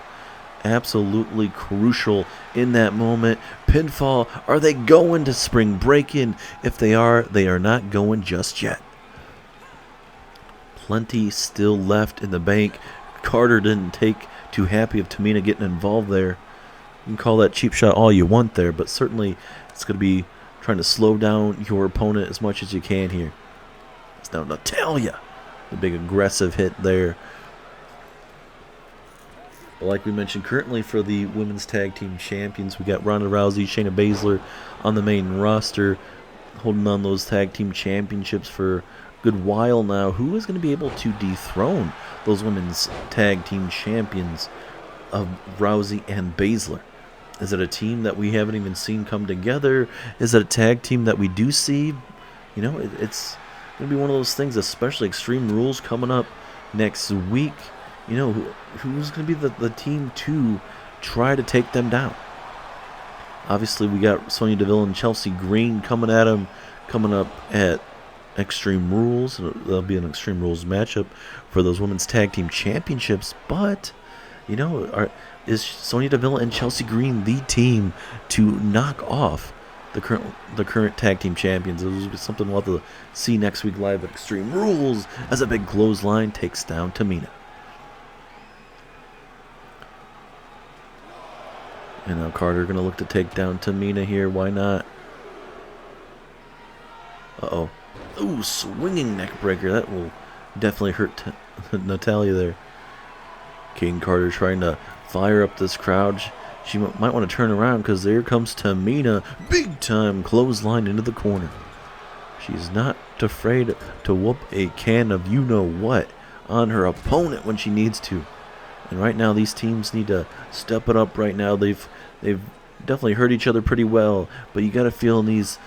A: Absolutely crucial in that moment. Pinfall. Are they going to Spring Breakin? If they are not going just yet. Plenty still left in the bank. Carter didn't take too happy of Tamina getting involved there. You can call that cheap shot all you want there, but certainly it's going to be trying to slow down your opponent as much as you can here. It's now Natalya. The big aggressive hit there. But like we mentioned, currently for the Women's Tag Team Champions, we got Ronda Rousey, Shayna Baszler on the main roster, holding on those Tag Team Championships for a good while now. Who is going to be able to dethrone those Women's Tag Team Champions of Rousey and Baszler? Is it a team that we haven't even seen come together? Is it a tag team that we do see? You know, it's going to be one of those things, especially Extreme Rules coming up next week. You know, who's going to be the team to try to take them down? Obviously, we got Sonya Deville and Chelsea Green coming at them, coming up at Extreme Rules. There'll be an Extreme Rules matchup for those women's tag team championships. But, you know, is Sonya Deville and Chelsea Green the team to knock off the current tag team champions? It will be something we'll have to see next week live at Extreme Rules as a big clothesline takes down Tamina. And now Carter going to look to take down Tamina here. Why not? Uh-oh. Ooh, swinging neck breaker. That will definitely hurt Natalya there. Kayden Carter trying to fire up this crowd. She might want to turn around because there comes Tamina. Big time clothesline into the corner. She's not afraid to whoop a can of you-know-what on her opponent when she needs to. And right now, these teams need to step it up right now. They've definitely hurt each other pretty well, but you got to feel in these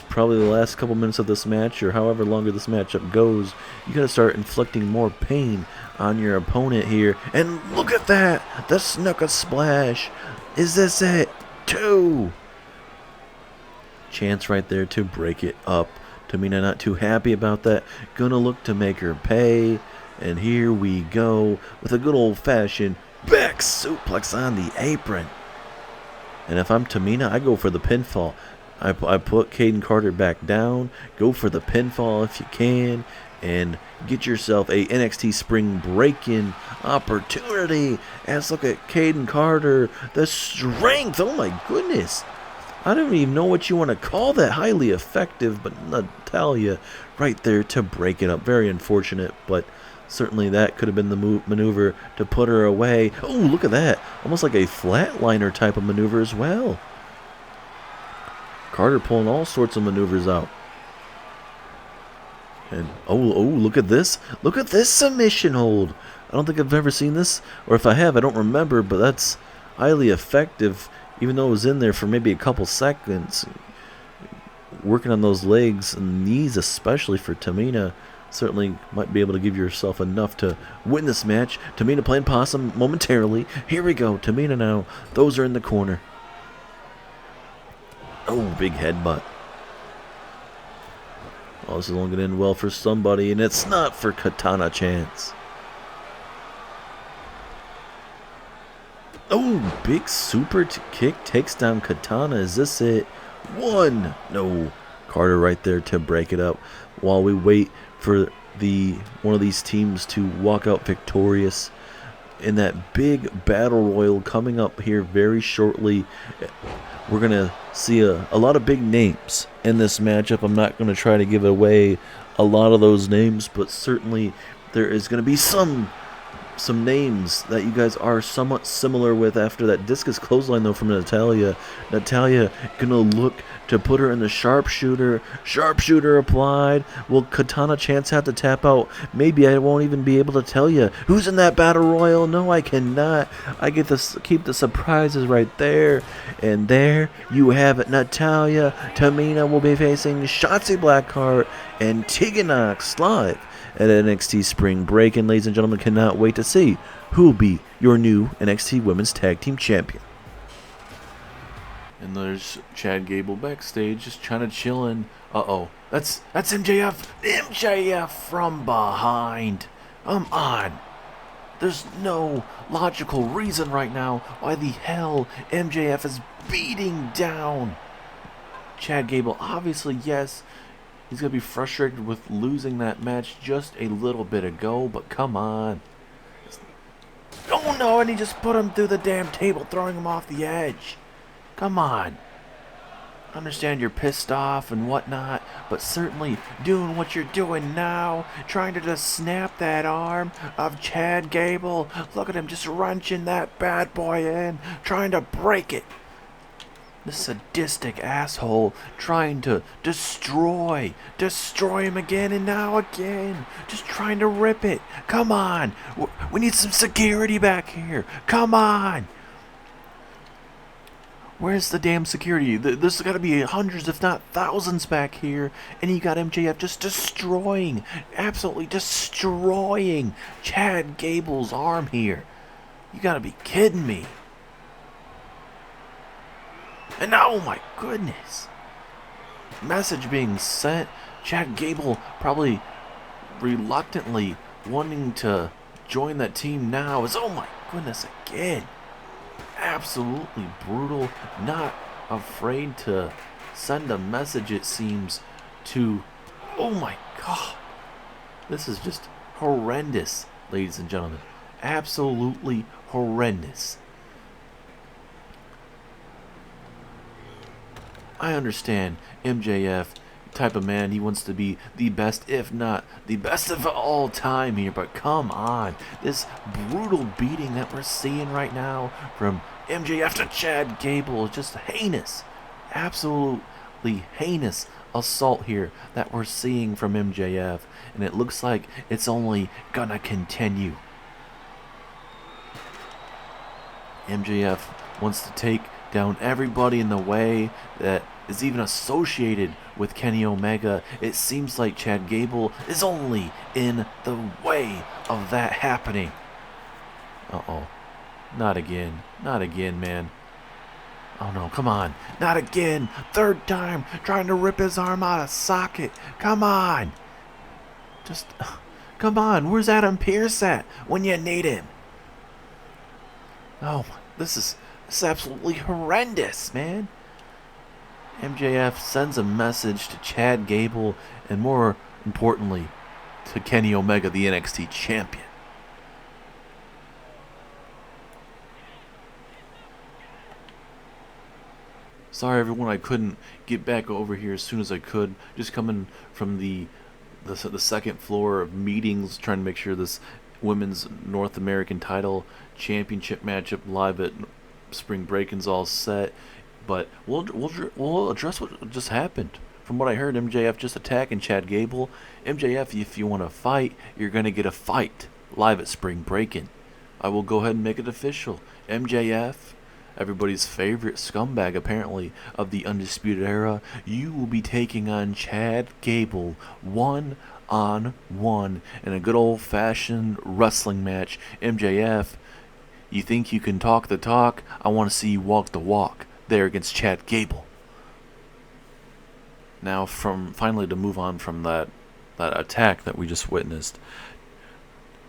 A: probably the last couple minutes of this match, or however longer this matchup goes, you got to start inflicting more pain on your opponent here. And look at that! The Snuka Splash! Is this it? 2! Chance right there to break it up. Tamina not too happy about that. Gonna look to make her pay. And here we go with a good old-fashioned back suplex on the apron. And if I'm Tamina, I go for the pinfall. I put Kayden Carter back down. Go for the pinfall if you can. And get yourself a NXT Spring Breakin opportunity. As look at Kayden Carter. The strength. Oh my goodness. I don't even know what you want to call that. Highly effective. But Natalya right there to break it up. Very unfortunate. But certainly that could have been the maneuver to put her away. Oh, look at that. Almost like a flatliner type of maneuver as well. Carter pulling all sorts of maneuvers out. And, oh, look at this. Look at this submission hold. I don't think I've ever seen this. Or if I have, I don't remember. But that's highly effective. Even though it was in there for maybe a couple seconds. Working on those legs and knees, especially for Tamina. Certainly might be able to give yourself enough to win this match. Tamina playing possum momentarily. Here we go. Tamina now. Those are in the corner. Oh, big headbutt. Oh, this is only going to end well for somebody, and it's not for Katana Chance. Oh, big super kick takes down Katana. Is this it? 1. No. Carter right there to break it up while we wait for one of these teams to walk out victorious in that big battle royal coming up here very shortly. We're going to see a lot of big names in this matchup. I'm not going to try to give away a lot of those names, but certainly there is going to be some names that you guys are somewhat similar with after that discus clothesline, though, from Natalya. Natalya gonna look to put her in the sharpshooter. Sharpshooter applied. Will Katana Chance have to tap out? Maybe. I won't even be able to tell you who's in that battle royal. No, I cannot. I get to keep the surprises right there. And there you have it. Natalya, Tamina will be facing Shotzi Blackheart and Tegan live at NXT Spring Breakin. Ladies and gentlemen, cannot wait to see who will be your new NXT Women's Tag Team Champion. And there's Chad Gable backstage, just trying to chill in. Uh-oh. That's MJF. MJF from behind. Come on. There's no logical reason right now why the hell MJF is beating down Chad Gable. Obviously, yes, he's going to be frustrated with losing that match just a little bit ago, but come on. Oh no, and he just put him through the damn table, throwing him off the edge. Come on. I understand you're pissed off and whatnot, but certainly doing what you're doing now, trying to just snap that arm of Chad Gable. Look at him just wrenching that bad boy in, trying to break it. This sadistic asshole trying to destroy him again and now again. Just trying to rip it. Come on. We need some security back here. Come on. Where's the damn security? There's got to be hundreds, if not thousands back here. And you got MJF just destroying, absolutely destroying Chad Gable's arm here. You got to be kidding me. And now, oh my goodness. Message being sent. Chad Gable probably reluctantly wanting to join that team now. Is, oh my goodness, again. Absolutely brutal, not afraid to send a message, it seems, to, oh my god, this is just horrendous, ladies and gentlemen, absolutely horrendous. I understand MJF, type of man, he wants to be the best, if not the best of all time here, but come on, this brutal beating that we're seeing right now from MJF to Chad Gable is just heinous, absolutely heinous assault here that we're seeing from MJF, and it looks like it's only gonna continue. MJF wants to take down everybody in the way that is even associated with Kenny Omega. It seems like Chad Gable is only in the way of that happening. Uh-oh. Not again. Not again, man. Oh no, come on. Not again. Third time trying to rip his arm out of socket. Come on. Just, come on. Where's Adam Pearce at when you need him? Oh, this is absolutely horrendous, man. MJF sends a message to Chad Gable and, more importantly, to Kenny Omega, the NXT champion. Sorry everyone, I couldn't get back over here as soon as I could. Just coming from the second floor of meetings, trying to make sure this women's North American title championship matchup live at Spring Breakin's all set. But we'll address what just happened. From what I heard, MJF just attacking Chad Gable. MJF, if you want to fight, you're going to get a fight live at Spring Breakin. I will go ahead and make it official. MJF, everybody's favorite scumbag apparently of the Undisputed Era, you will be taking on Chad Gable one-on-one in a good old-fashioned wrestling match. MJF, you think you can talk the talk? I want to see you walk the walk there against Chad Gable. Now, finally to move on from that attack that we just witnessed,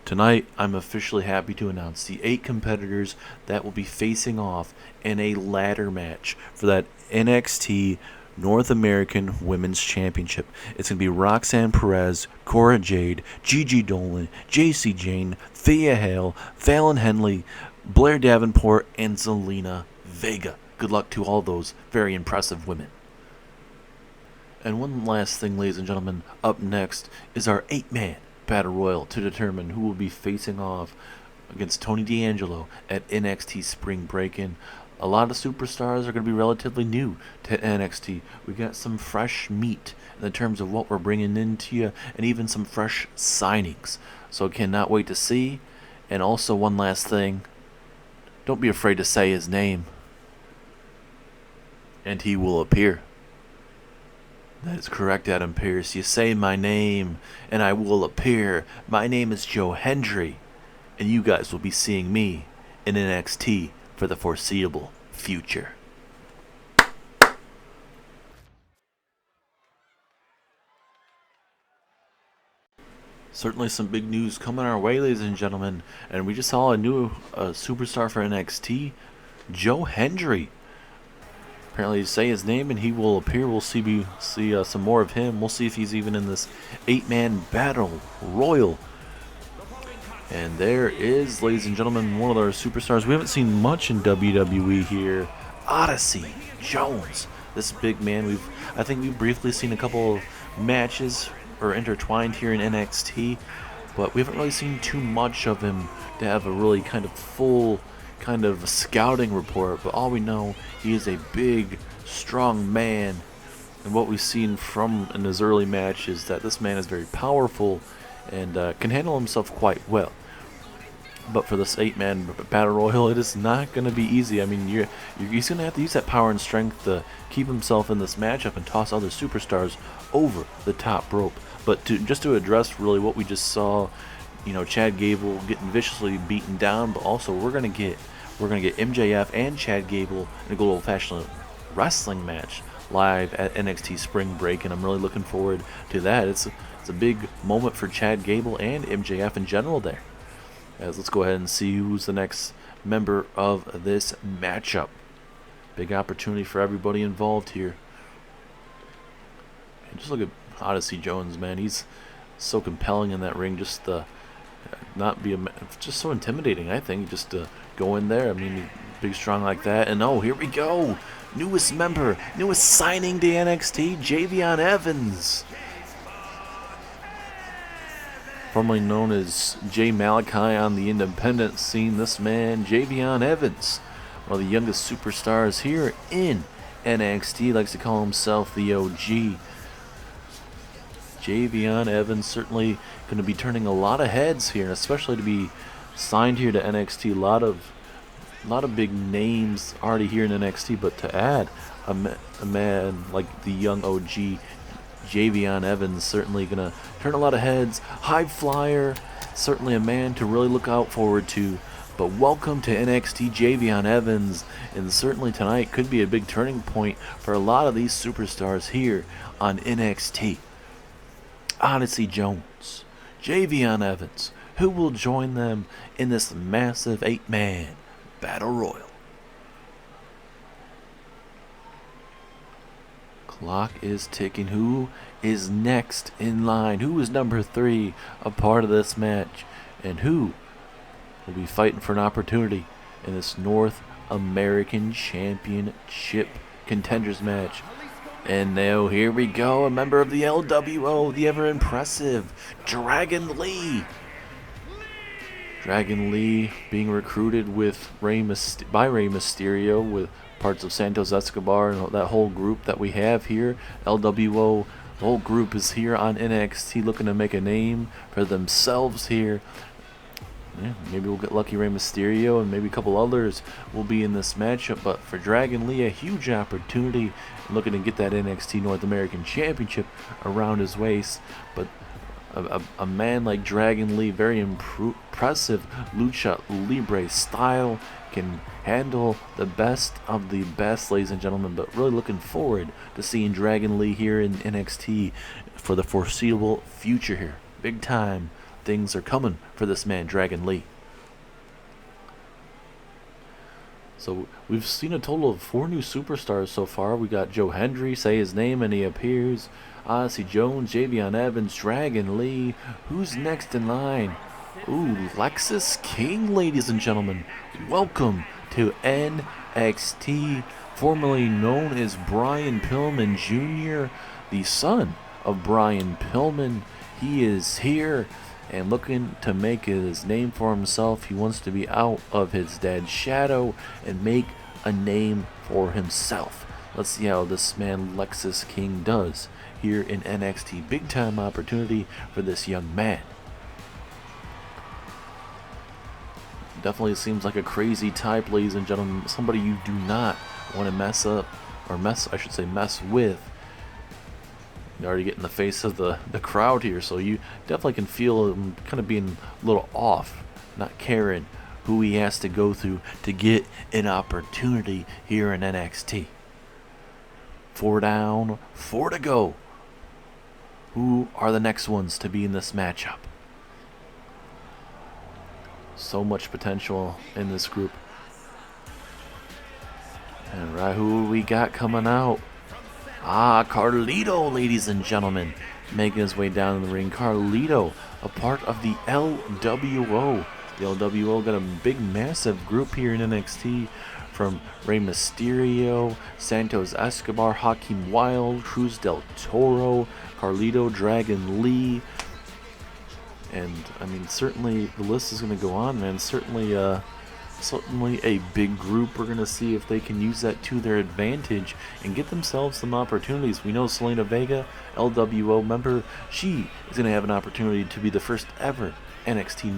A: tonight I'm officially happy to announce the 8 competitors that will be facing off in a ladder match for that NXT North American Women's Championship. It's going to be Roxanne Perez, Cora Jade, Gigi Dolan, JC Jane, Thea Hale, Fallon Henley, Blair Davenport, and Zelina Vega. Good luck to all those very impressive women. And one last thing, ladies and gentlemen, up next is our 8-man Battle Royal to determine who will be facing off against Tony D'Angelo at NXT Spring Breakin. A lot of superstars are going to be relatively new to NXT. We got some fresh meat in terms of what we're bringing into you, and even some fresh signings. So cannot wait to see. And also one last thing, don't be afraid to say his name, and he will appear. That is correct, Adam Pearce. You say my name, and I will appear. My name is Joe Hendry, and you guys will be seeing me in NXT for the foreseeable future. Certainly some big news coming our way, ladies and gentlemen. And we just saw a new superstar for NXT, Joe Hendry. Apparently you say his name and he will appear. We'll see some more of him. We'll see if he's even in this 8-man Battle Royal. And there is, ladies and gentlemen, one of our superstars. We haven't seen much in WWE here. Odyssey Jones. This big man, I think we've briefly seen a couple of matches or intertwined here in NXT, but we haven't really seen too much of him to have a really kind of full kind of scouting report. But all we know, he is a big, strong man, and what we've seen from in his early match is that this man is very powerful and can handle himself quite well. But for this 8-man battle royal, it is not going to be easy. I mean, he's going to have to use that power and strength to keep himself in this matchup and toss other superstars over the top rope. But just to address really what we just saw, Chad Gable getting viciously beaten down, but also we're gonna get MJF and Chad Gable in a good old-fashioned wrestling match live at NXT Spring Break, and I'm really looking forward to that. It's a big moment for Chad Gable and MJF in general there. Let's go ahead and see who's the next member of this matchup. Big opportunity for everybody involved here. And just look at Odyssey Jones, man. He's so compelling in that ring. Just just so intimidating, I think. Just to go in there. I mean, big, strong like that. And oh, here we go. Newest member, newest signing to NXT, Javion Evans. Formerly known as Jay Malachi on the independent scene, this man, Javion Evans, one of the youngest superstars here in NXT, likes to call himself the OG. Javion Evans certainly going to be turning a lot of heads here, especially to be signed here to NXT. A lot of big names already here in NXT, but to add a man like the young OG Javion Evans, certainly going to turn a lot of heads. High flyer, certainly a man to really look out forward to. But welcome to NXT, Javion Evans, and certainly tonight could be a big turning point for a lot of these superstars here on NXT. Odyssey Jones, Javion Evans, who will join them in this massive 8-man battle royal. Clock is ticking. Who is next in line? Who is number 3 a part of this match? And who will be fighting for an opportunity in this North American Championship contenders match? And now here we go, a member of the LWO, the ever impressive Dragon Lee. Dragon Lee being recruited by Rey Mysterio with parts of Santos Escobar and that whole group that we have here. LWO, the whole group is here on NXT looking to make a name for themselves here. Yeah, maybe we'll get lucky. Rey Mysterio and maybe a couple others will be in this matchup. But for Dragon Lee, a huge opportunity, looking to get that NXT North American Championship around his waist. But a man like Dragon Lee, very impressive lucha libre style, can handle the best of the best, ladies and gentlemen. But really looking forward to seeing Dragon Lee here in NXT for the foreseeable future here. Big time things are coming for this man, Dragon Lee. So we've seen a total of 4 new superstars so far. We got Joe Hendry, say his name and he appears. Odyssey Jones, Javion Evans, Dragon Lee. Who's next in line? Ooh, Lexis King, ladies and gentlemen. Welcome to NXT, formerly known as Brian Pillman Jr., the son of Brian Pillman. He is here and looking to make his name for himself. He wants to be out of his dad's shadow and make a name for himself. Let's see how this man Lexis King does here in NXT. Big time opportunity for this young man. Definitely seems like a crazy type, ladies and gentlemen. Somebody you do not want to mess with. You already get in the face of the crowd here, so you definitely can feel him kind of being a little off, not caring who he has to go through to get an opportunity here in NXT. 4 down, 4 to go. Who are the next ones to be in this matchup? So much potential in this group. And right, who we got coming out? Carlito, ladies and gentlemen, making his way down in the ring. Carlito, a part of the LWO. The LWO got a big, massive group here in NXT from Rey Mysterio, Santos Escobar, Hakeem Wilde, Cruz del Toro, Carlito, Dragon Lee. And, I mean, certainly the list is going to go on, man. Certainly a big group. We're going to see if they can use that to their advantage and get themselves some opportunities. We know Selena Vega, LWO member, she is going to have an opportunity to be the first ever NXT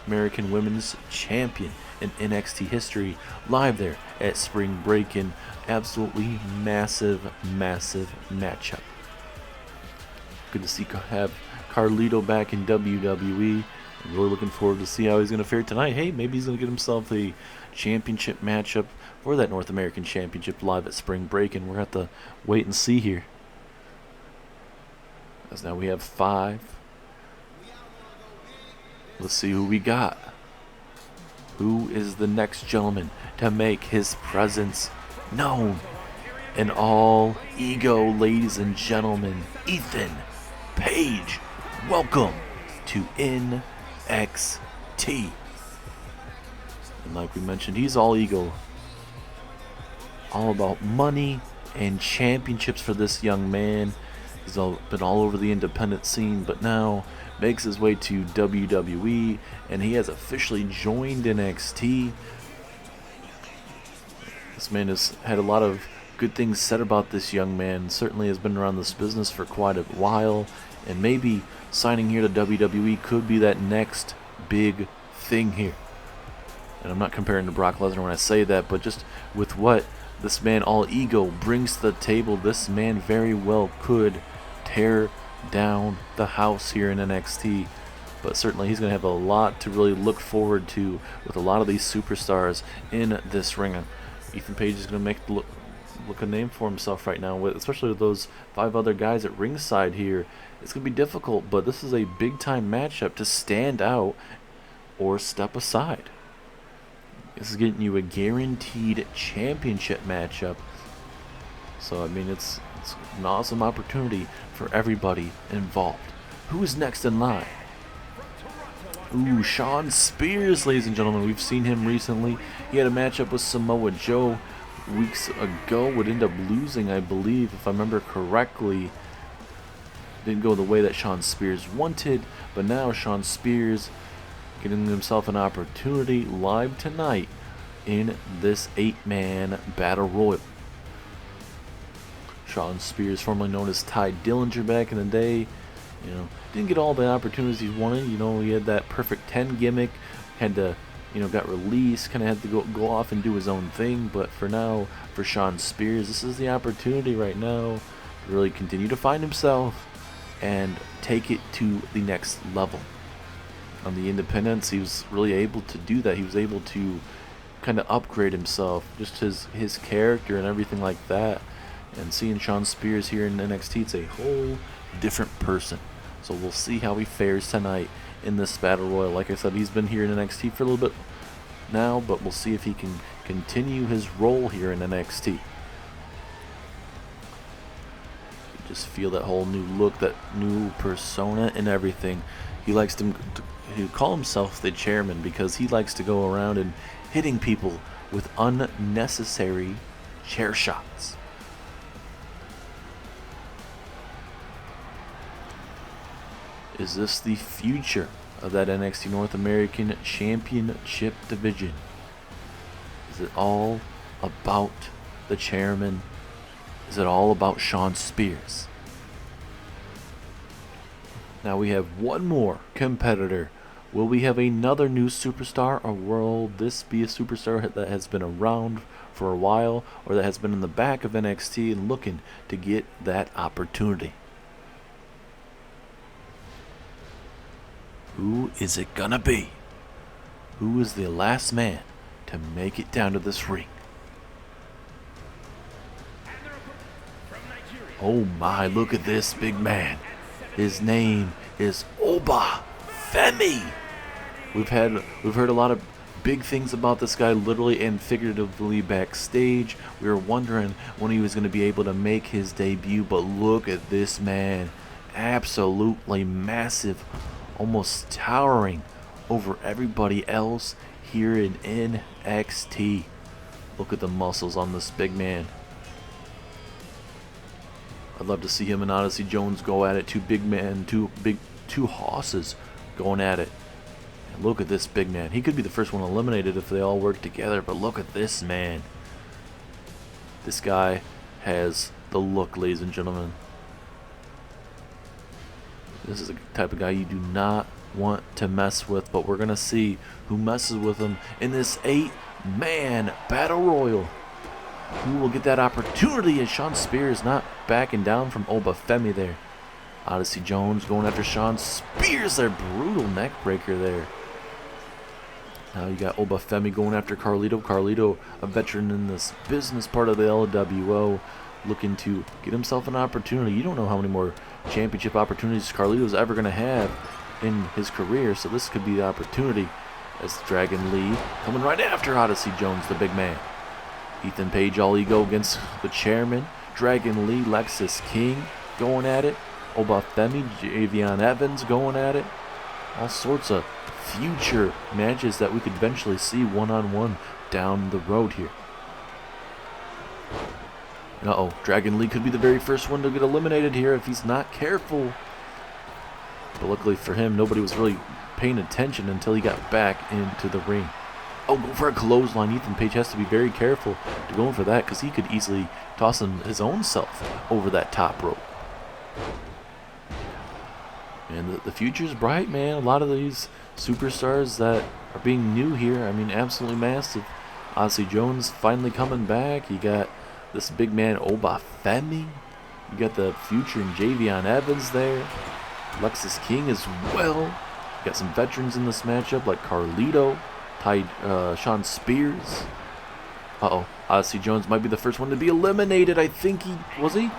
A: American Women's Champion in NXT history, live there at Spring Breakin. Absolutely massive, massive matchup. Good to see have Carlito back in WWE. I'm really looking forward to see how he's going to fare tonight. Hey, maybe he's going to get himself a championship matchup for that North American Championship live at Spring Breakin. We're going to have to wait and see here. As now we have 5. Let's see who we got. Who is the next gentleman to make his presence known? And all ego, ladies and gentlemen, Ethan Page. Welcome to NXT. And like we mentioned, he's all ego. All about money and championships for this young man. He's been all over the independent scene, but now makes his way to WWE, and he has officially joined NXT. This man has had a lot of good things said about this young man. Certainly has been around this business for quite a while, and maybe signing here to WWE could be that next big thing here. And I'm not comparing to Brock Lesnar when I say that, but just with what this man, all ego, brings to the table, this man very well could tear down the house here in NXT. But certainly he's going to have a lot to really look forward to with a lot of these superstars in this ring. Ethan Page is going to make look a name for himself right now, especially with those 5 other guys at ringside here. It's going to be difficult, but this is a big-time matchup to stand out or step aside. This is getting you a guaranteed championship matchup. So, I mean, it's an awesome opportunity for everybody involved. Who is next in line? Ooh, Shawn Spears, ladies and gentlemen. We've seen him recently. He had a matchup with Samoa Joe weeks ago. Would end up losing, I believe, if I remember correctly. Didn't go the way that Shawn Spears wanted, but now Shawn Spears getting himself an opportunity live tonight in this 8-man battle royal. Shawn Spears, formerly known as Ty Dillinger back in the day, didn't get all the opportunities he wanted. He had that perfect 10 gimmick, had to, got released, kind of had to go off and do his own thing. But for now, for Shawn Spears, this is the opportunity right now to really continue to find himself and take it to the next level. On the independents, he was really able to do that. He was able to kind of upgrade himself, just his character and everything like that. And seeing Shawn Spears here in NXT, it's a whole different person. So we'll see how he fares tonight in this battle royal. Like I said, he's been here in NXT for a little bit now, but we'll see if he can continue his role here in NXT. You just feel that whole new look, that new persona and everything. He likes to call himself the chairman because he likes to go around and hitting people with unnecessary chair shots. Is this the future of that NXT North American Championship division? Is it all about the chairman? Is it all about Shawn Spears? Now we have one more competitor. Will we have another new superstar, or will this be a superstar that has been around for a while, or that has been in the back of NXT and looking to get that opportunity? Who is it gonna be? Who is the last man to make it down to this ring? Oh my, look at this big man. His name is Oba Femi. We've heard a lot of big things about this guy, literally and figuratively, backstage. We were wondering when he was going to be able to make his debut, but look at this man. Absolutely massive, almost towering over everybody else here in NXT. Look at the muscles on this big man. I'd love to see him and Odyssey Jones go at it. Two hosses going at it. And look at this big man. He could be the first one eliminated if they all work together, but look at this man. This guy has the look, ladies and gentlemen. This is the type of guy you do not want to mess with, but we're going to see who messes with them in this 8-man battle royal. Who will get that opportunity as Shawn Spears not backing down from Obafemi there. Odyssey Jones going after Shawn Spears there. Brutal neck breaker there. Now you got Obafemi going after Carlito. Carlito, a veteran in this business part of the LWO, looking to get himself an opportunity. You don't know how many more championship opportunities Carlito's ever going to have in his career, so this could be the opportunity as Dragon Lee coming right after Odyssey Jones, the big man. Ethan Page all ego against the chairman. Dragon Lee, Lexis King going at it. Obafemi, Javion Evans going at it. All sorts of future matches that we could eventually see one-on-one down the road here. Uh-oh, Dragon Lee could be the very first one to get eliminated here if he's not careful. But luckily for him, nobody was really paying attention until he got back into the ring. Oh, go for a clothesline. Ethan Page has to be very careful to go in for that because he could easily toss his own self over that top rope. And the future's bright, man. A lot of these superstars that are being new here, I mean, absolutely massive. Odyssey Jones finally coming back. You got this big man Obafemi. You got the future and Javion Evans there. Lexis King as well. You got some veterans in this matchup like Carlito, Shawn Spears. Uh-oh. Odyssey Jones might be the first one to be eliminated. I think was he?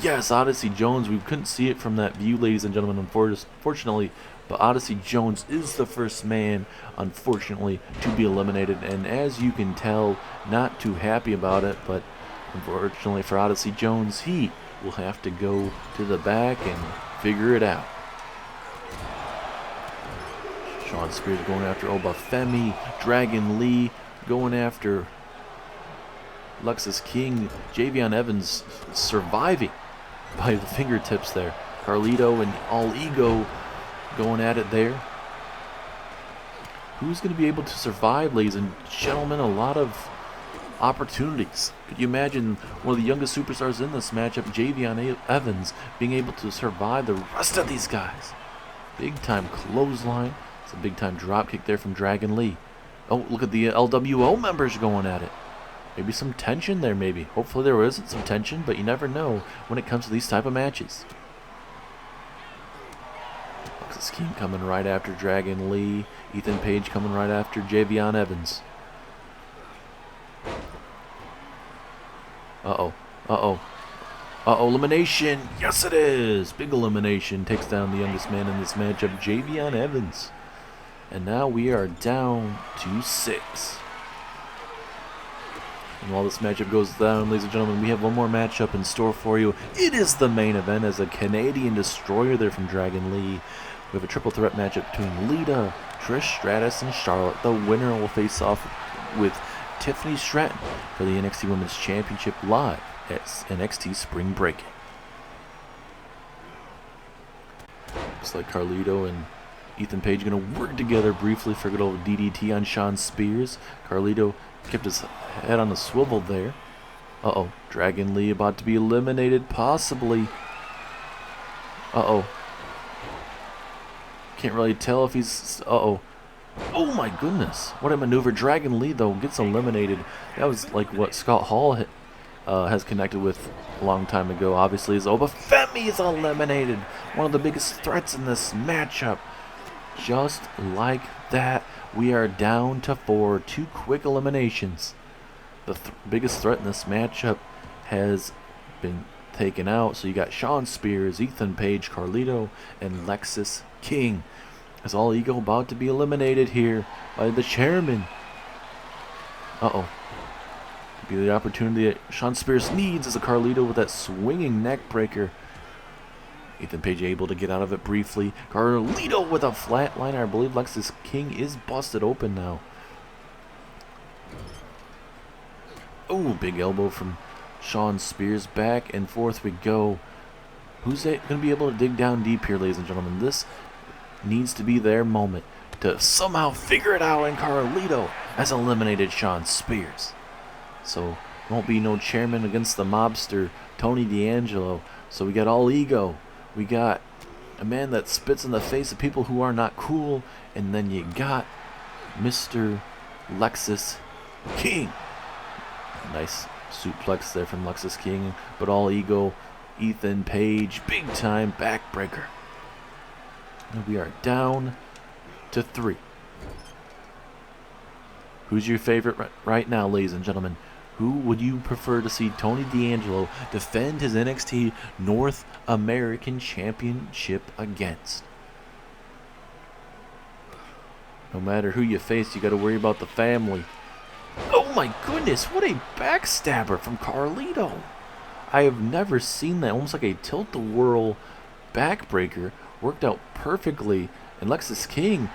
A: Yes, Odyssey Jones. We couldn't see it from that view, ladies and gentlemen, unfortunately. But Odyssey Jones is the first man, unfortunately, to be eliminated. And as you can tell, not too happy about it. But unfortunately for Odyssey Jones, he will have to go to the back and figure it out. Shawn Spears going after Obafemi. Dragon Lee going after Lexis King. Javion Evans surviving by the fingertips there. Carlito and All Ego going at it there. Who's going to be able to survive, ladies and gentlemen? A lot of opportunities. Could you imagine one of the youngest superstars in this matchup, Javion Evans, being able to survive the rest of these guys? Big time clothesline. It's a big time drop kick there from Dragon Lee. Oh, look at the LWO members going at it. Maybe some tension there, maybe. Hopefully there isn't some tension, but you never know when it comes to these type of matches. Lexis King coming right after Dragon Lee. Ethan Page coming right after Javion Evans. Uh-oh. Uh-oh. Uh-oh, elimination. Yes, it is. Big elimination. Takes down the youngest man in this matchup, Javion Evans. And now we are down to 6. And while this matchup goes down, ladies and gentlemen, we have one more matchup in store for you. It is the main event as a Canadian destroyer there from Dragon Lee. We have a triple threat matchup between Lita, Trish Stratus, and Charlotte. The winner will face off with Tiffany Stratton for the NXT Women's Championship live at NXT Spring Breakin. Looks like Carlito and Ethan Page going to work together briefly for a good old DDT on Shawn Spears. Carlito kept his head on a swivel there. Uh-oh. Dragon Lee about to be eliminated, possibly. Uh-oh. Can't really tell if he's... Uh-oh. Oh my goodness. What a maneuver. Dragon Lee, though, gets eliminated. That was like what Scott Hall has connected with a long time ago. Obviously, is Obafemi is eliminated. One of the biggest threats in this matchup. Just like that, we are down to 4. 2 quick eliminations. The biggest threat in this matchup has been taken out. So you got Shawn Spears, Ethan Page, Carlito, and Lexis King. Is All Ego about to be eliminated here by the chairman? Uh-oh. Could be the opportunity that Shawn Spears needs as a Carlito with that swinging neck breaker. Ethan Page able to get out of it briefly. Carlito with a flatliner. I believe Lexis King is busted open now. Oh, big elbow from Shawn Spears. Back and forth we go. Who's going to be able to dig down deep here, ladies and gentlemen? This needs to be their moment to somehow figure it out, and Carlito has eliminated Shawn Spears. So, won't be no chairman against the mobster, Tony D'Angelo. So we got All Ego. We got a man that spits in the face of people who are not cool. And then you got Mr. Lexis King. Nice suplex there from Lexis King, but all ego. Ethan Page, big time backbreaker. And we are down to 3. Who's your favorite right now, ladies and gentlemen? Who would you prefer to see Tony D'Angelo defend his NXT North American Championship against? No matter who you face, you got to worry about the family. Oh my goodness, what a backstabber from Carlito. I have never seen that. Almost like a tilt-a-whirl backbreaker. Worked out perfectly. And Lexis King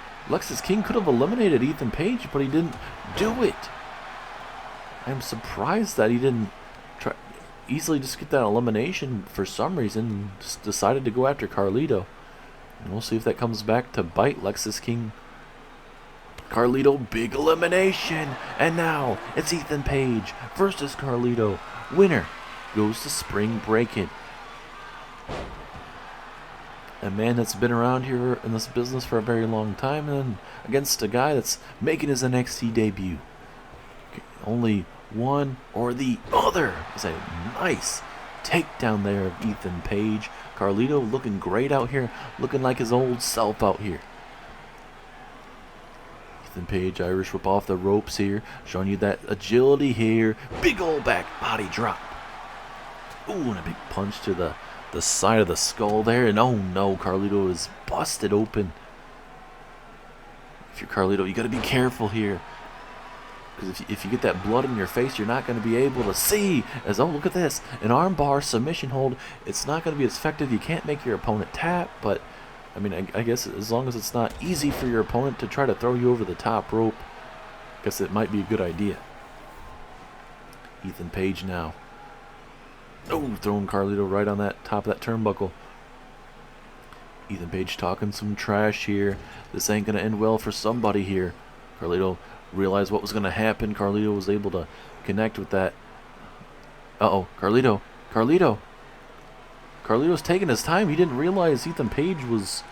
A: could have eliminated Ethan Page, but he didn't do it. I'm surprised that he didn't easily just get that elimination for some reason. Just decided to go after Carlito. And we'll see if that comes back to bite Lexis King. Carlito, big elimination. And now it's Ethan Page versus Carlito. Winner goes to Spring Breakin. A man that's been around here in this business for a very long time, and against a guy that's making his NXT debut. Only one or the other. It's a nice takedown there of Ethan Page. Carlito looking great out here, looking like his old self out here. Ethan Page, Irish whip off the ropes here, showing you that agility here. Big old back body drop. Ooh, and a big punch to the side of the skull there. And oh no, Carlito is busted open. If you're Carlito, you got to be careful here. Because if you get that blood in your face, you're not going to be able to see. As, oh, look at this. An armbar submission hold. It's not going to be as effective. You can't make your opponent tap. But, I mean, I guess as long as it's not easy for your opponent to try to throw you over the top rope, I guess it might be a good idea. Ethan Page now. Oh, throwing Carlito right on that top of that turnbuckle. Ethan Page talking some trash here. This ain't going to end well for somebody here. Carlito realized what was going to happen. Carlito was able to connect with that. Uh-oh, Carlito. Carlito's taking his time. He didn't realize Ethan Page was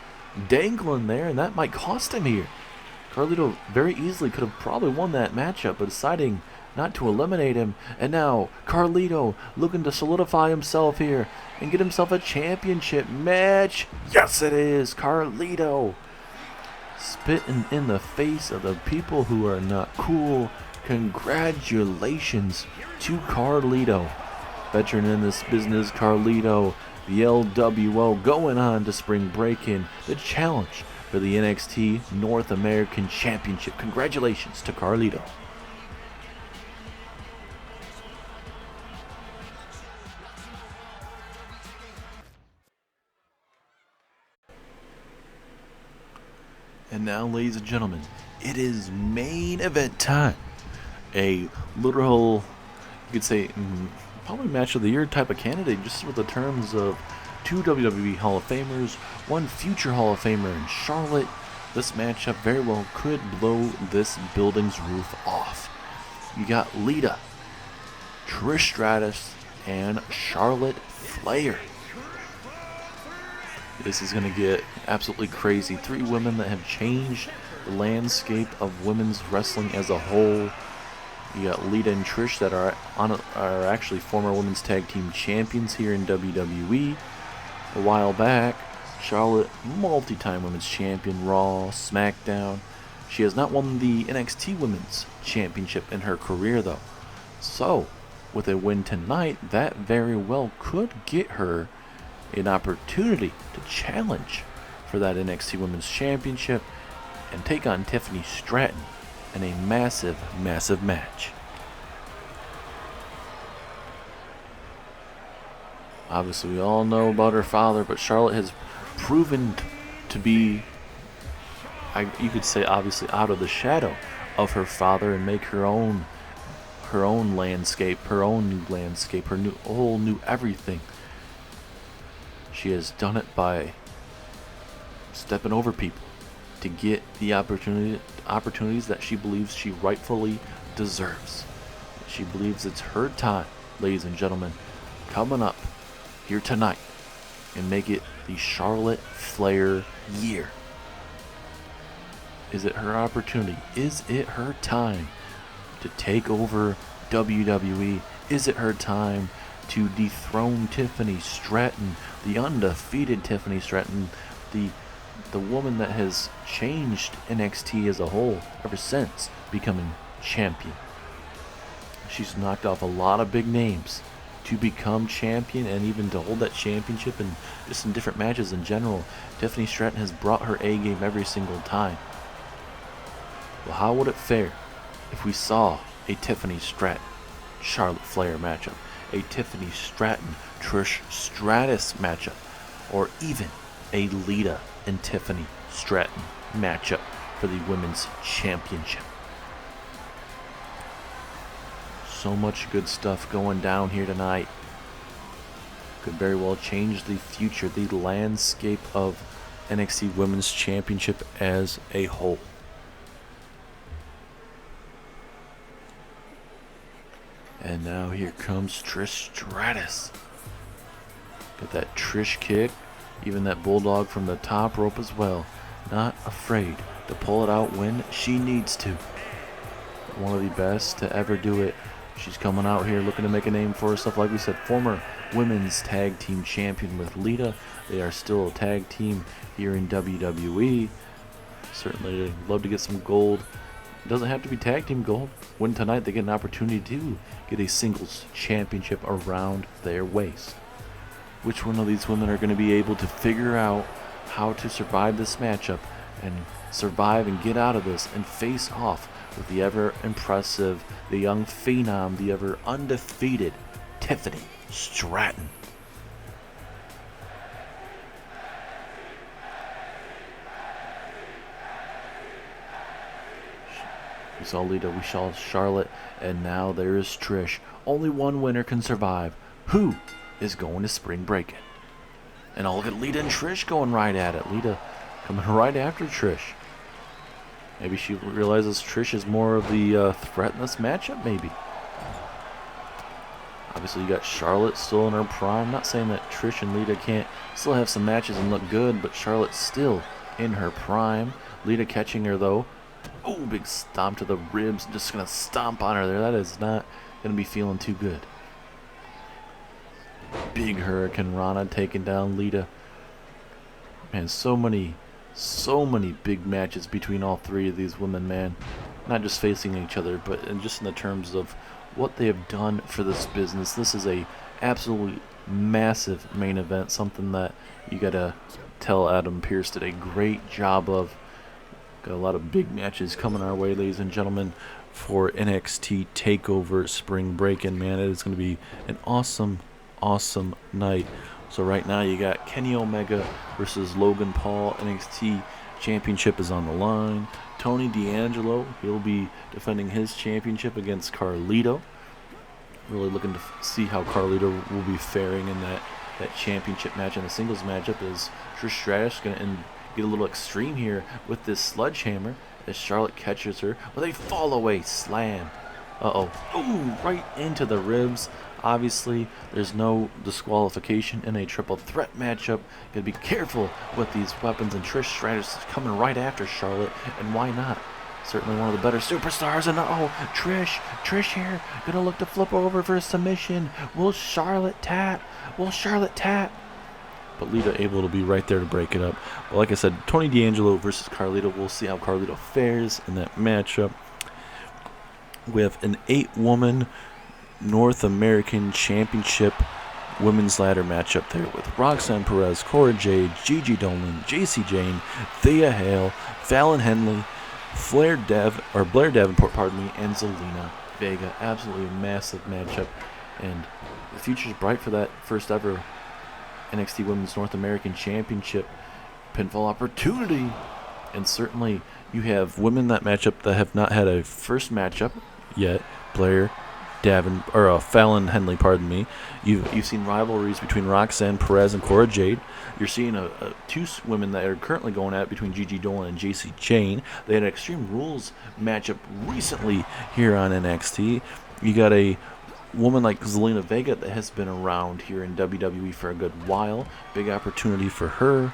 A: dangling there, and that might cost him here. Carlito very easily could have probably won that matchup, but deciding not to eliminate him. And now Carlito looking to solidify himself here and get himself a championship match. Yes, it is Carlito spitting in the face of the people who are not cool. Congratulations to Carlito. Veteran in this business, Carlito, the LWO, going on to Spring Breakin, the challenge for the NXT North American Championship. Congratulations to Carlito. And now, ladies and gentlemen, it is main event time. A literal, you could say, probably match of the year type of candidate, just with the terms of 2 WWE Hall of Famers, 1 future Hall of Famer in Charlotte. This matchup very well could blow this building's roof off. You got Lita, Trish Stratus, and Charlotte Flair. This is going to get absolutely crazy. 3 women that have changed the landscape of women's wrestling as a whole. You got Lita and Trish that are actually former women's tag team champions here in WWE. A while back, Charlotte, multi-time women's champion, Raw, SmackDown. She has not won the NXT Women's Championship in her career, though. So, with a win tonight, that very well could get her an opportunity to challenge for that NXT Women's Championship and take on Tiffany Stratton in a massive, massive match. Obviously, we all know about her father, but Charlotte has proven to be, you could say, obviously out of the shadow of her father and make her own landscape, her own new landscape, her whole new everything. She has done it by stepping over people to get the opportunities that she believes she rightfully deserves. She believes it's her time, ladies and gentlemen, coming up here tonight, and make it the Charlotte Flair year. Is it her opportunity? Is it her time to take over WWE? Is it her time to dethrone Tiffany Stratton, the undefeated Tiffany Stratton, the woman that has changed NXT as a whole ever since becoming champion? She's knocked off a lot of big names to become champion and even to hold that championship and just in different matches in general. Tiffany Stratton has brought her A game every single time. Well, how would it fare if we saw a Tiffany Stratton Charlotte Flair matchup, a Tiffany Stratton Trish Stratus matchup, or even a Lita and Tiffany Stratton matchup for the Women's Championship? So much good stuff going down here tonight. Could very well change the future, the landscape of NXT Women's Championship as a whole. And now here comes Trish Stratus. Got that Trish kick, even that bulldog from the top rope as well. Not afraid to pull it out when she needs to. One of the best to ever do it. She's coming out here looking to make a name for herself. Like we said, former women's tag team champion with Lita. They are still a tag team here in WWE. Certainly they'd love to get some gold. It doesn't have to be tag team gold. When tonight they get an opportunity to get a singles championship around their waist. Which one of these women are going to be able to figure out how to survive this matchup and survive and get out of this and face off with the ever impressive, the young phenom, the ever undefeated Tiffany Stratton? We saw Lita, we saw Charlotte, and now there is Trish. Only one winner can survive. Who is going to Spring Breakin? And I'll look at Lita and Trish going right at it. Lita coming right after Trish. Maybe she realizes Trish is more of the threat in this matchup, maybe. Obviously, you got Charlotte still in her prime. Not saying that Trish and Lita can't still have some matches and look good, but Charlotte's still in her prime. Lita catching her, though. Oh, big stomp to the ribs. Just going to stomp on her there. That is not going to be feeling too good. Big Hurricane Rana taking down Lita. Man, so many big matches between all three of these women, man. Not just facing each other, but just in the terms of what they have done for this business. This is a absolutely massive main event, something that you gotta tell Adam Pearce did a great job of. Got a lot of big matches coming our way, ladies and gentlemen, for NXT TakeOver Spring Breakin'. Man, it is going to be an awesome night. So right now you got Kenny Omega versus Logan Paul. NXT Championship is on the line. Tony D'Angelo, he'll be defending his championship against Carlito. Really looking to see how Carlito will be faring in that championship match. And the singles matchup is Trish Stratus going to get a little extreme here with this sledgehammer as Charlotte catches her with a fall away slam. Ooh, right into the ribs. Obviously, there's no disqualification in a triple threat matchup. Gotta be careful with these weapons, and Trish Stratus is coming right after Charlotte, and why not? Certainly one of the better superstars, and Trish here, gonna look to flip over for a submission. Will Charlotte tap? But Lita able to be right there to break it up. But like I said, Tony D'Angelo versus Carlito. We'll see how Carlito fares in that matchup. We have an 8-woman North American Championship women's ladder matchup there with Roxanne Perez, Cora Jade, Gigi Dolan, JC Jane, Thea Hale, Fallon Henley, Blair Davenport, and Zelina Vega. Absolutely massive matchup, and the future's bright for that first ever NXT Women's North American Championship pinfall opportunity. And certainly you have women that matchup that have not had a first matchup yet. Fallon Henley, You've seen rivalries between Roxanne Perez and Cora Jade. You're seeing two women that are currently going at it between Gigi Dolan and JC Jane. They had an Extreme Rules matchup recently here on NXT. You got a woman like Zelina Vega that has been around here in WWE for a good while. Big opportunity for her.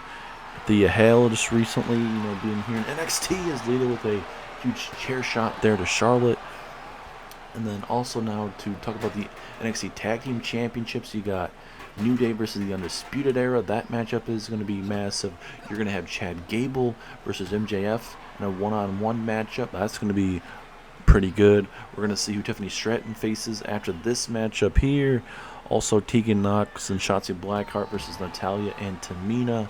A: Thea Hale just recently, being here in NXT as Lita with a huge chair shot there to Charlotte. And then also now to talk about the NXT Tag Team Championships, you got New Day versus the Undisputed Era. That matchup is going to be massive. You're going to have Chad Gable versus MJF in a one-on-one matchup. That's going to be pretty good. We're going to see who Tiffany Stratton faces after this matchup here. Also Tegan Knox and Shotzi Blackheart versus Natalya and Tamina.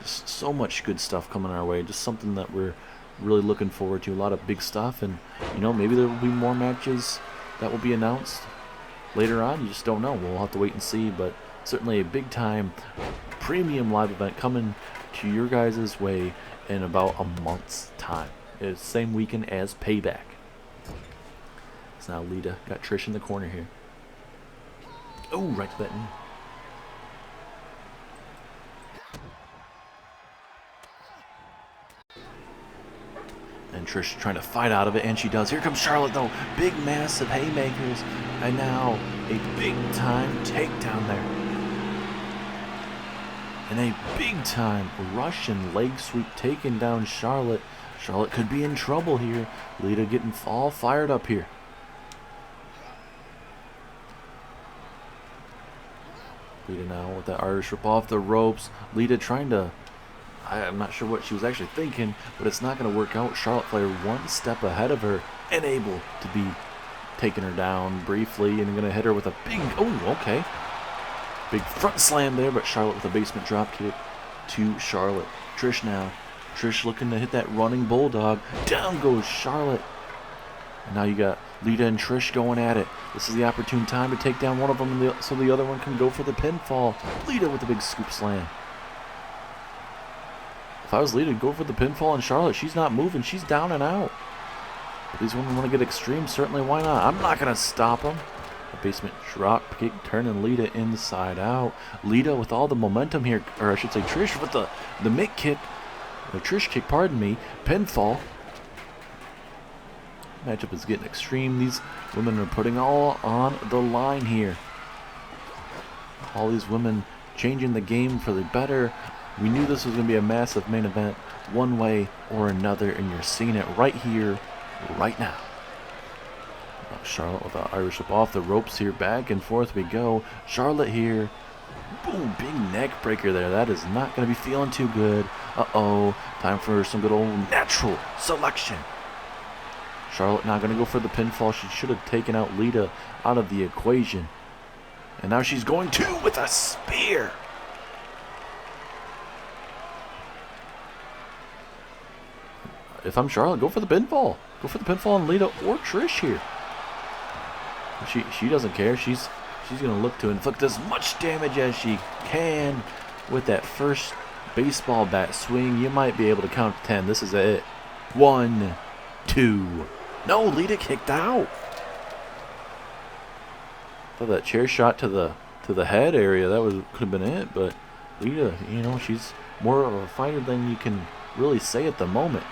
A: Just so much good stuff coming our way. Just something that we're really looking forward to. A lot of big stuff, and maybe there will be more matches that will be announced later on. You just don't know. We'll have to wait and see, but certainly a big time premium live event coming to your guys' way in about a month's time. It's the same weekend as Payback. So now Lita got Trish in the corner here. Oh, right to that knee. And Trish trying to fight out of it, and she does. Here comes Charlotte, though. Big, massive haymakers. And now a big-time takedown there. And a big-time Russian leg sweep taking down Charlotte. Charlotte could be in trouble here. Lita getting all fired up here. Lita now with that Irish whip off the ropes. Lita trying to... I'm not sure what she was actually thinking, but it's not going to work out. Charlotte Flair one step ahead of her and able to be taking her down briefly and going to hit her with a big... Oh, okay. Big front slam there, but Charlotte with a basement drop kick to Charlotte. Trish now. Trish looking to hit that running bulldog. Down goes Charlotte. And now you got Lita and Trish going at it. This is the opportune time to take down one of them so the other one can go for the pinfall. Lita with a big scoop slam. If I was Lita, go for the pinfall on Charlotte. She's not moving. She's down and out. But these women want to get extreme. Certainly, why not? I'm not going to stop them. A basement drop kick turning Lita inside out. Lita with all the momentum here. Or I should say Trish with the Mick kick. The Trish kick, pardon me. Pinfall. Matchup is getting extreme. These women are putting all on the line here. All these women changing the game for the better. We knew this was going to be a massive main event one way or another, and you're seeing it right here, right now. Charlotte with the Irish whip off the ropes here. Back and forth we go. Charlotte here. Boom, big neck breaker there. That is not going to be feeling too good. Uh-oh. Time for some good old natural selection. Charlotte now going to go for the pinfall. She should have taken out Lita out of the equation. And now she's going to with a spear. If I'm Charlotte, go for the pinfall. Go for the pinfall on Lita or Trish here. She doesn't care. She's going to look to inflict as much damage as she can with that first baseball bat swing. You might be able to count to 10. This is it. 1, 2. No, Lita kicked out. Thought that chair shot to the head area, could have been it, but Lita, she's more of a fighter than you can really say at the moment.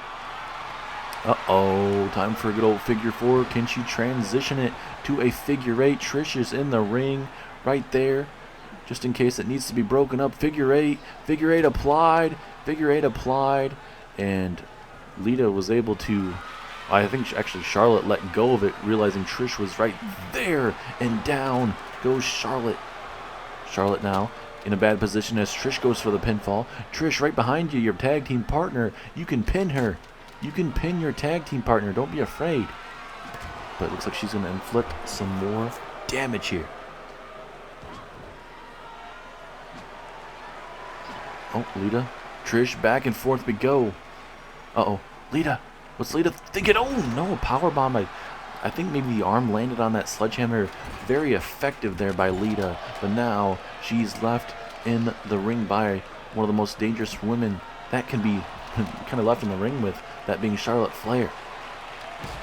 A: Uh-oh, time for a good old figure four. Can she transition it to a figure eight? Trish is in the ring right there, just in case it needs to be broken up. Figure eight applied, and Lita was able to, I think actually Charlotte let go of it, realizing Trish was right there, and down goes Charlotte. Charlotte now in a bad position as Trish goes for the pinfall. Trish right behind you, your tag team partner. You can pin her. You can pin your tag team partner. Don't be afraid. But it looks like she's going to inflict some more damage here. Oh, Lita. Trish, back and forth we go. Uh-oh. Lita. What's Lita thinking? Oh, no. Powerbomb. I think maybe the arm landed on that sledgehammer. Very effective there by Lita. But now she's left in the ring by one of the most dangerous women that can be kind of left in the ring with, that being Charlotte Flair.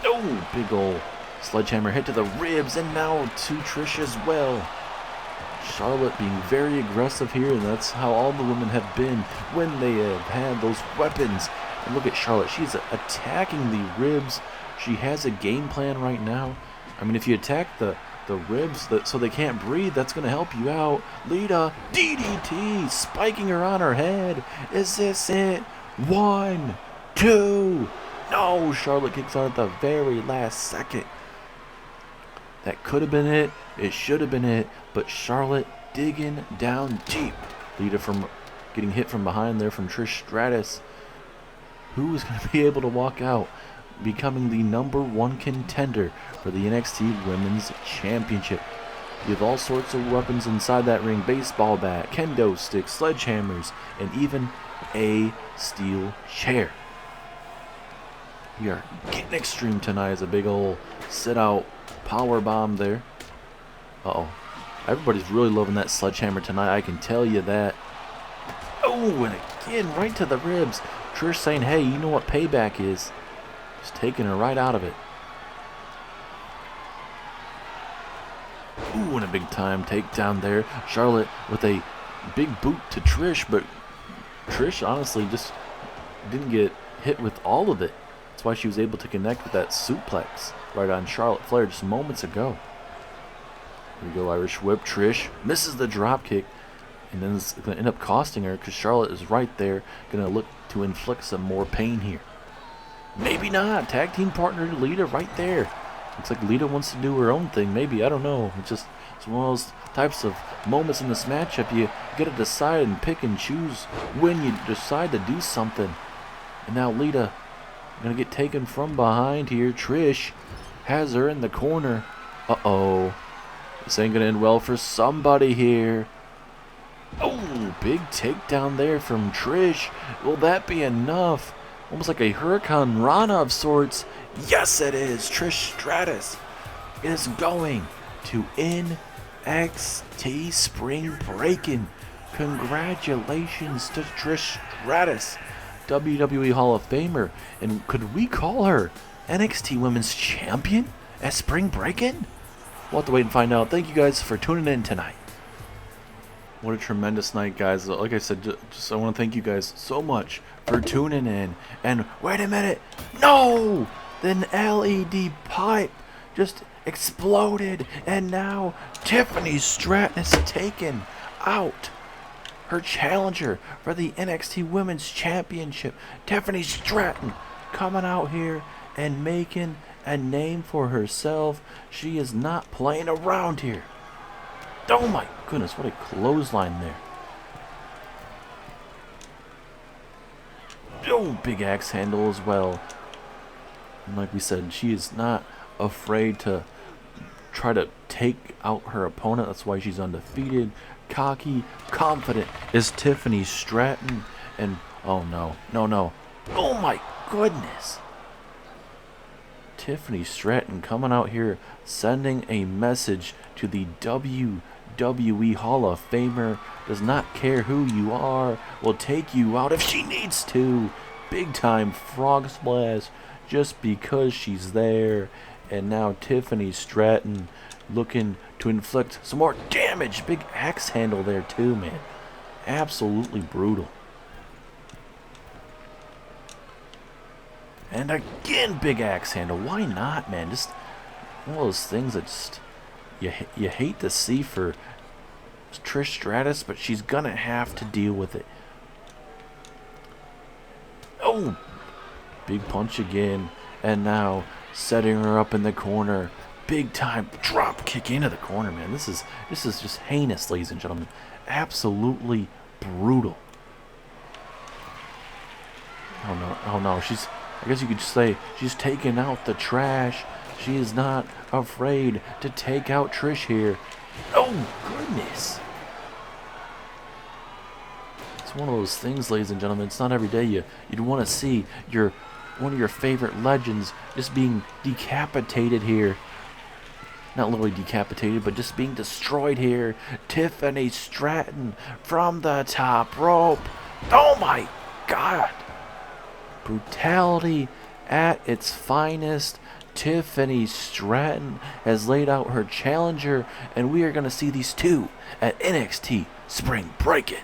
A: Oh, big old sledgehammer hit to the ribs, and now to Trish as well. Charlotte being very aggressive here, and that's how all the women have been when they have had those weapons. And look at Charlotte. She's attacking the ribs. She has a game plan right now. I mean, if you attack the the ribs so they can't breathe. That's going to help you out. Lita, DDT, spiking her on her head. Is this it? 1, 2. No, Charlotte kicks out at the very last second. That could have been it. It should have been it. But Charlotte digging down deep. Lita from getting hit from behind there from Trish Stratus. Who is going to be able to walk out, becoming the #1 contender for the NXT Women's Championship. You have all sorts of weapons inside that ring. Baseball bat, kendo sticks, sledgehammers, and even a steel chair. We are getting extreme tonight as a big ol' sit-out power bomb there. Uh-oh. Everybody's really loving that sledgehammer tonight, I can tell you that. Oh, and again, right to the ribs. Trish saying, hey, you know what payback is. Just taking her right out of it. Ooh, and a big time takedown there. Charlotte with a big boot to Trish, but Trish honestly just didn't get hit with all of it. That's why she was able to connect with that suplex right on Charlotte Flair just moments ago. Here we go, Irish whip. Trish misses the drop kick, and then it's going to end up costing her because Charlotte is right there, going to look to inflict some more pain here. Maybe not. Tag team partner Lita right there. Looks like Lita wants to do her own thing. Maybe, I don't know. It's one of those types of moments in this matchup. You got to decide and pick and choose when you decide to do something. And now Lita going to get taken from behind here. Trish has her in the corner. Uh-oh. This ain't going to end well for somebody here. Oh, big takedown there from Trish. Will that be enough? Almost like a Hurricane Rana of sorts. Yes, it is. Trish Stratus is going to NXT Spring Breakin. Congratulations to Trish Stratus, WWE Hall of Famer. And could we call her NXT Women's Champion at Spring Breakin? We'll have to wait and find out. Thank you guys for tuning in tonight. What a tremendous night, guys. Like I said, I want to thank you guys so much for tuning in. And wait a minute. No! The LED pipe just exploded. And now Tiffany Stratton has taken out her challenger for the NXT Women's Championship. Tiffany Stratton coming out here and making a name for herself. She is not playing around here. Oh my goodness, what a clothesline there. Oh, big axe handle as well. And like we said, she is not afraid to try to take out her opponent. That's why she's undefeated. Cocky, confident is Tiffany Stratton. And, oh no, no. Oh my goodness. Tiffany Stratton coming out here sending a message to the WWE Hall of Famer. Does not care who you are, will take you out if she needs to. Big time frog splash just because she's there. And now Tiffany Stratton looking to inflict some more damage. Big axe handle there too, man. Absolutely brutal. And again, big axe handle. Why not, man? Just one of those things that just you hate to see for Trish Stratus, but she's gonna have to deal with it. Oh, big punch again, and now setting her up in the corner. Big time drop kick into the corner, man. This is just heinous, ladies and gentlemen. Absolutely brutal. Oh no, I guess you could say she's taking out the trash. She is not afraid to take out Trish here. Oh, goodness. It's one of those things, ladies and gentlemen. It's not every day you'd want to see one of your favorite legends just being decapitated here. Not literally decapitated, but just being destroyed here. Tiffany Stratton from the top rope. Oh, my God. Brutality at its finest. Tiffany Stratton has laid out her challenger, and we are going to see these two at NXT Spring Breakin.